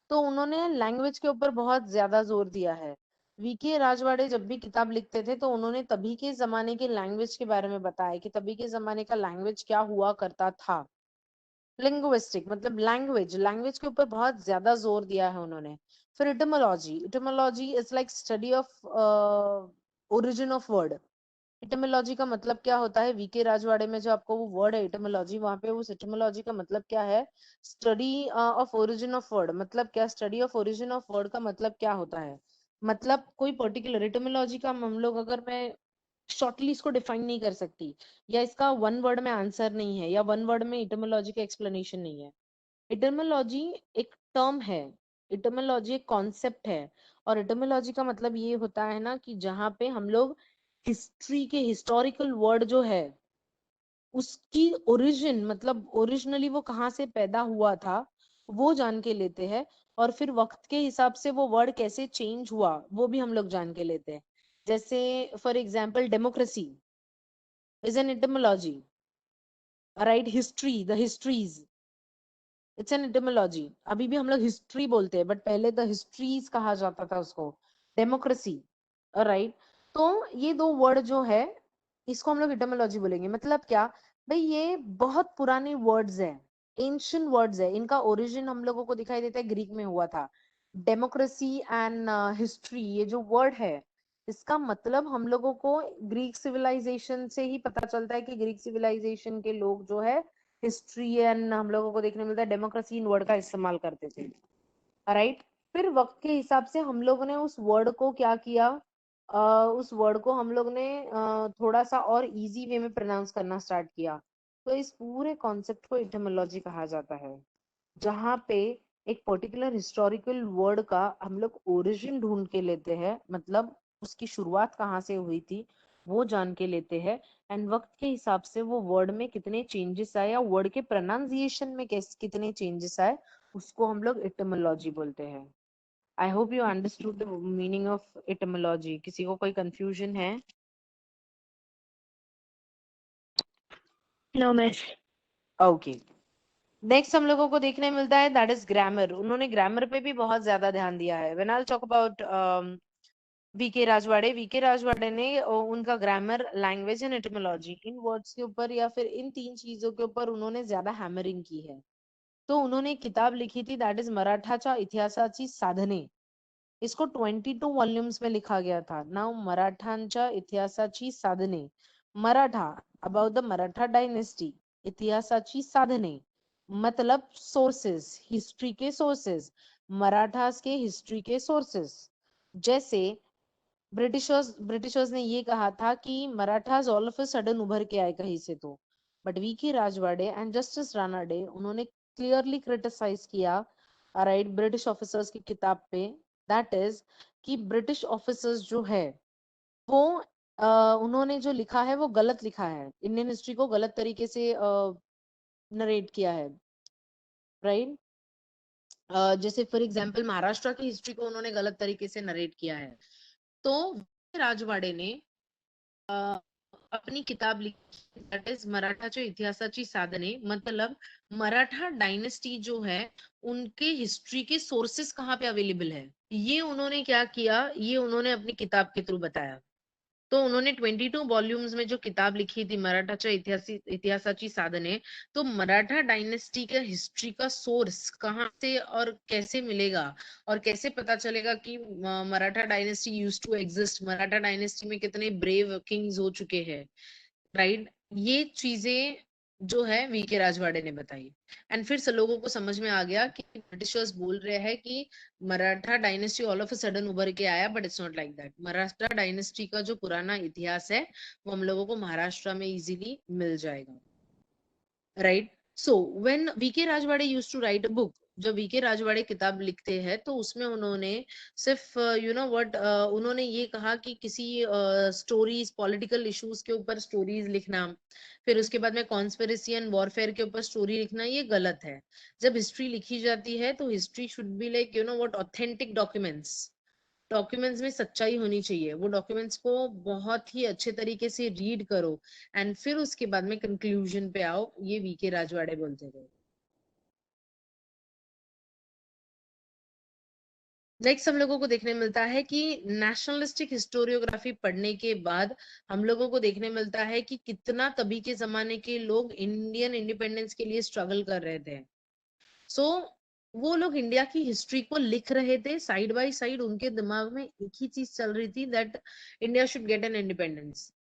तो उन्होंने लैंग्वेज के ऊपर बहुत ज्यादा जोर दिया है। वीके राजवाड़े जब भी किताब लिखते थे, तो उन्होंने तभी के जमाने के लैंग्वेज के बारे में बताया कि तभी के जमाने का लैंग्वेज क्या हुआ करता था। लिंग्विस्टिक मतलब लैंग्वेज, लैंग्वेज के ऊपर बहुत ज्यादा जोर दिया है उन्होंने। फिर etymology, etymology is like study of origin of word. Etymology का मतलब क्या होता है, वीके राजवाड़े में जो आपको वो वर्ड है इटमोलॉजी, वहां पे उस इटमोलॉजी का मतलब क्या है, study of origin of word. मतलब क्या, study of origin of word का मतलब क्या होता है, मतलब कोई पर्टिकुलर इटमोलॉजी का हम लोग, अगर मैं शॉर्टली इसको डिफाइन नहीं कर सकती, या इसका वन वर्ड में आंसर नहीं है, या वन वर्ड में इटमोलॉजी का एक्सप्लेनेशन नहीं है। इटमोलॉजी एक टर्म है, इटमोलॉजी एक कॉन्सेप्ट है। और इटमोलॉजी का मतलब ये होता है ना कि जहाँ पे हम लोग हिस्ट्री के, हिस्टोरिकल वर्ड जो है उसकी ओरिजिन, मतलब ओरिजिनली वो कहाँ से पैदा हुआ था, वो जान के लेते हैं। और फिर वक्त के हिसाब से वो वर्ड कैसे चेंज हुआ, वो भी हम लोग जान के लेते हैं। जैसे for example democracy is an etymology. Right, history, the histories, it's an etymology. अभी भी हम लोग हिस्ट्री बोलते हैं, बट पहले द हिस्ट्रीज कहा जाता था उसको, डेमोक्रेसी। राइट, तो ये दो वर्ड जो है, इसको हम लोग इटमोलॉजी बोलेंगे। मतलब क्या भाई, ये बहुत पुराने वर्ड्स हैं, एंशियंट वर्ड्स है, इनका ओरिजिन हम लोगों को दिखाई देता है ग्रीक में हुआ था। डेमोक्रेसी एंड हिस्ट्री, ये जो वर्ड है, इसका मतलब हम लोगों को ग्रीक सिविलाइजेशन से ही पता चलता है कि ग्रीक सिविलाइजेशन के लोग जो है हिस्ट्री एंड हम लोगों को देखने मिलता है डेमोक्रेसी इन वर्ड का इस्तेमाल करते थे। राइट, फिर वक्त के हिसाब से हम लोगों ने उस वर्ड को क्या किया, उस वर्ड को हम लोग ने थोड़ा सा और इजी वे में प्रोनाउंस करना स्टार्ट किया। तो इस पूरे कॉन्सेप्ट को इटमोलॉजी कहा जाता है, जहाँ पे एक पर्टिकुलर हिस्टोरिकल वर्ड का हम लोग ओरिजिन ढूंढ के लेते हैं, मतलब उसकी शुरुआत कहाँ से हुई थी वो जान के लेते हैं। एंड वक्त के हिसाब से वो वर्ड में कितने चेंजेस आए, या वर्ड के प्रोनाउंसिएशन में कितने चेंजेस आए, उसको हम लोग इटमोलॉजी बोलते हैं। I hope you understood the meaning of etymology. किसी को कोई कंफ्यूजन है? No, miss. ओके, नेक्स्ट हम लोगों को देखने मिलता है दैट इज ग्रामर। उन्होंने ग्रामर पे भी बहुत ज्यादा ध्यान दिया है। When I talk about VK Rajwade, VK Rajwade ने उनका ग्रामर, लैंग्वेज एंड एटिमोलॉजी, इन वर्ड्स के ऊपर या फिर इन तीन चीजों के ऊपर उन्होंने ज्यादा हैमरिंग की है। तो उन्होंने एक किताब लिखी थी दैट इज मराठाच्या इतिहासाची साधने। इसको 22 वॉल्यूम्स में लिखा गया था। नाउ मराठांच्या इतिहासाची साधने, Maratha, about the Maratha dynasty, इतिहासाची साधने मतलब सोर्सेस, हिस्ट्री के सोर्सेस, मराठास के हिस्ट्री के सोर्सेस। जैसे ब्रिटिशर्स ने ये कहा था कि Marathas all of a sudden उभर के आए कहीं से, तो but VK Rajwade and justice Ranade उन्होंने क्लियरली क्रिटिसाइज किया, राइट, ब्रिटिश ऑफिसर्स की किताब पे, दैट इज कि ब्रिटिश ऑफिसर्स जो है वो उन्होंने जो लिखा है वो गलत लिखा है, इंडियन हिस्ट्री को गलत तरीके से नरेट किया है, राइट। जैसे फॉर एग्जांपल महाराष्ट्र की हिस्ट्री को उन्होंने गलत तरीके से नरेट किया है। तो राजवाड़े ने अपनी किताब लिखी, दैट इज मराठाच्या इतिहासाची साधने, मतलब मराठा डायनेस्टी जो है उनके हिस्ट्री के सोर्सेस कहाँ पे अवेलेबल है, ये उन्होंने क्या किया, ये उन्होंने अपनी किताब के थ्रू बताया। तो उन्होंने 22 वॉल्यूम्स में जो किताब लिखी थी मराठाच्या इतिहासाची साधने, तो मराठा डायनेस्टी का हिस्ट्री का सोर्स कहाँ से और कैसे मिलेगा और कैसे पता चलेगा कि Maratha dynasty used to exist, Maratha dynasty में कितने ब्रेव किंग्स हो चुके हैं, राइट। ये चीजें जो है वीके राजवाड़े ने बताई। एंड फिर से लोगों को समझ में आ गया कि ब्रिटिशर्स बोल रहे हैं कि Maratha dynasty all of a sudden उभर के आया, but it's not like that. Maratha dynasty का जो पुराना इतिहास है वो हम लोगों को महाराष्ट्र में इजीली मिल जाएगा, right. So when VK Rajwade used to write a book, जब वीके राजवाड़े किताब लिखते हैं तो उसमें उन्होंने सिर्फ यू नो व्हाट उन्होंने ये कहा कि किसी स्टोरीज, पॉलिटिकल इश्यूज के ऊपर स्टोरीज लिखना, फिर उसके बाद में कॉन्स्पिरेसी एंड वॉरफेयर के ऊपर स्टोरी लिखना, ये गलत है। जब हिस्ट्री लिखी जाती है तो history should be like you know what authentic documents, documents में सच्चाई होनी चाहिए, वो डॉक्यूमेंट्स को बहुत ही अच्छे तरीके से रीड करो एंड फिर उसके बाद में कंक्लूजन पे आओ, ये वीके राजवाड़े बोलते थे। नेक्स्ट हम लोगों को देखने मिलता है कि नेशनलिस्टिक हिस्टोरियोग्राफी पढ़ने के बाद हम लोगों को देखने मिलता है कि कितना तभी के जमाने के लोग इंडियन इंडिपेंडेंस के लिए स्ट्रगल कर रहे थे। सो वो लोग इंडिया की हिस्ट्री को लिख रहे थे, साइड बाय साइड उनके दिमाग में एक ही चीज चल रही थी, that India should get an independence,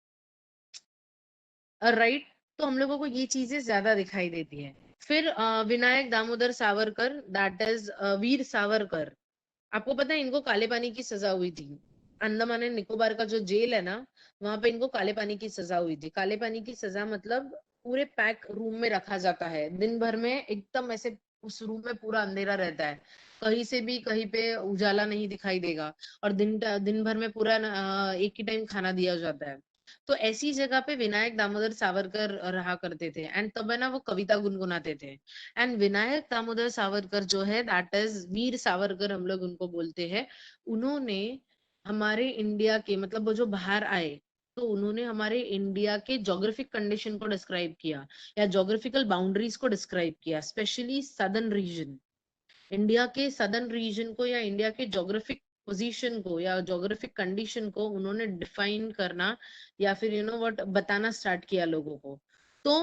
right. तो हम लोगों को ये चीजें ज्यादा दिखाई देती है। फिर विनायक दामोदर सावरकर, दैट इज वीर सावरकर। आपको पता है इनको काले पानी की सजा हुई थी, अंडमान एंड निकोबार का जो जेल है ना, वहां पे इनको काले पानी की सजा हुई थी। काले पानी की सजा मतलब पूरे पैक रूम में रखा जाता है, दिन भर में एकदम ऐसे उस रूम में पूरा अंधेरा रहता है, कहीं से भी कहीं पे उजाला नहीं दिखाई देगा, और दिन दिन भर में पूरा एक ही टाइम खाना दिया जाता है। तो ऐसी जगह पे विनायक दामोदर सावरकर रहा करते थे, एंड तब है ना वो कविता गुनगुनाते थे। एंड विनायक दामोदर सावरकर जो है, दैट इज वीर सावरकर हम लोग उनको बोलते हैं। उन्होंने हमारे इंडिया के, मतलब वो जो बाहर आए, तो उन्होंने हमारे इंडिया के जोग्राफिक कंडीशन को डिस्क्राइब किया या जोग्राफिकल बाउंड्रीज को डिस्क्राइब किया, स्पेशली सदर्न रीजन, इंडिया के सदर्न रीजन को या इंडिया के जोग्राफिक पोजीशन को या जोग्राफिक कंडीशन को उन्होंने डिफाइन करना या फिर यू नो व्हाट बताना स्टार्ट किया लोगों को। तो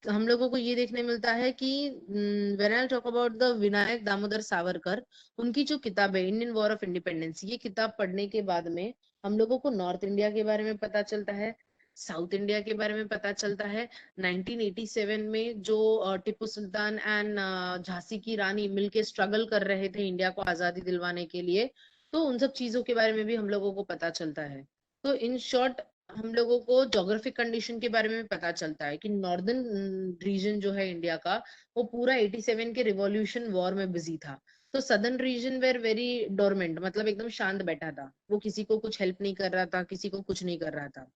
हम लोगों को ये देखने मिलता है कि when I talk about the Vinayak Damodar Savarkar, उनकी जो किताब है इंडियन वॉर ऑफ इंडिपेंडेंस, ये किताब पढ़ने के बाद में हम लोगों को नॉर्थ इंडिया के बारे में पता चलता है, साउथ इंडिया के बारे में पता चलता है। 1987 में जो टिप्पू सुल्तान एंड झांसी की रानी मिलके स्ट्रगल कर रहे थे इंडिया को आजादी दिलवाने के लिए, तो उन सब चीजों के बारे में भी हम लोगों को पता चलता है। तो इन शॉर्ट हम लोगों को जोग्राफिक कंडीशन के बारे में पता चलता है कि नॉर्दर्न रीजन जो है इंडिया का, वो पूरा 87 के रिवॉल्यूशन वॉर में बिजी था। तो southern region were very dormant, मतलब एकदम शांत बैठा था, वो किसी को कुछ हेल्प नहीं कर रहा था, किसी को कुछ नहीं कर रहा था,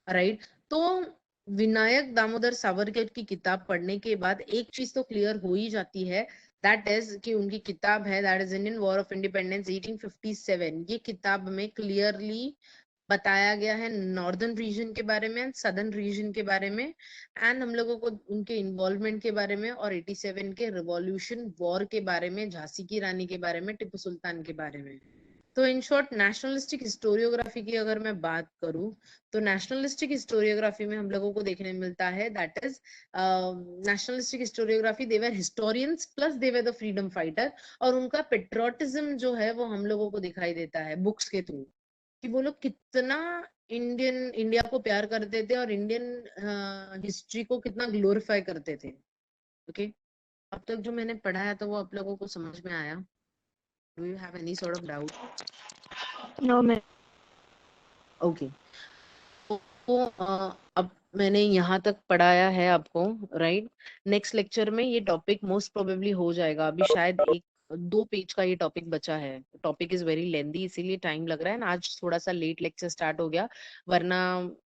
राइट। तो विनायक दामोदर सावरकर की किताब पढ़ने के बाद एक चीज तो क्लियर हो ही जाती है, दैट इज कि उनकी किताब है, that is Indian war of independence 1857। ये किताब में क्लियरली बताया गया है नॉर्दर्न रीजन के बारे में, सदर्न रीजन के बारे में, एंड हम लोगों को उनके इन्वॉल्वमेंट के बारे में और 87 के रिवॉल्यूशन वॉर के बारे में, झांसी की रानी के बारे में, टिप्पू सुल्तान के बारे में। तो इन शॉर्ट नेशनलिस्टिक हिस्टोरियोग्राफी की अगर मैं बात करूं, तो नेशनलिस्टिक हिस्टोरियोग्राफी में हम लोगों को देखने मिलता है, that is nationalistic historiography, they were historians plus they were the freedom fighter, और उनका पेट्रोटिज्म जो है वो हम लोगों को दिखाई देता है बुक्स के थ्रू, कि वो लोग कितना इंडिया को प्यार करते थे और इंडियन हिस्ट्री को कितना ग्लोरीफाई करते थे। ओके, अब तक जो मैंने पढ़ाया तो वो आप लोगों को समझ में आया? Do you have any sort of doubt? No ma'am. Okay, तो अब मैंने यहाँ तक पढ़ाया है आपको, राइट। नेक्स्ट लेक्चर में ये टॉपिक मोस्ट प्रोबेबली हो जाएगा, अभी शायद एक 2 पेज का ये टॉपिक बचा है। टॉपिक इज वेरी लेंदी, इसीलिए टाइम लग रहा है, आज थोड़ा सा लेट लेक्चर स्टार्ट हो गया, वरना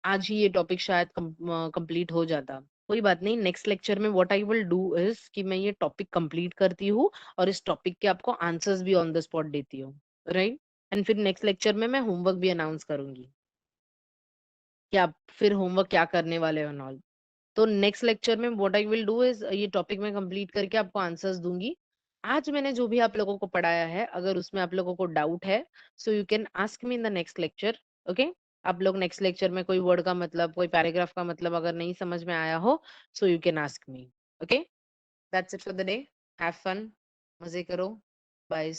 आज ही ये टॉपिक शायद कंप्लीट हो जाता। कोई बात नहीं, नेक्स्ट लेक्चर में what I will do is कि मैं ये टॉपिक कंप्लीट करती हूँ और इस टॉपिक के आपको आंसर्स भी ऑन द स्पॉट देती हूँ, राइट। एंड फिर नेक्स्ट लेक्चर में मैं होमवर्क भी अनाउंस करूंगी कि आप फिर होमवर्क क्या करने वाले हो ऑल। तो नेक्स्ट लेक्चर में what I will do is ये टॉपिक मैं कंप्लीट करके आपको आंसर्स दूंगी। आज मैंने जो भी आप लोगों को पढ़ाया है, अगर उसमें आप लोगों को डाउट है, so you can ask me in the next lecture. Okay, आप लोग नेक्स्ट लेक्चर में कोई वर्ड का मतलब, कोई पैराग्राफ का मतलब अगर नहीं समझ में आया हो, so you can ask me. Okay, that's it for the day. Have fun, मजे करो, बाय।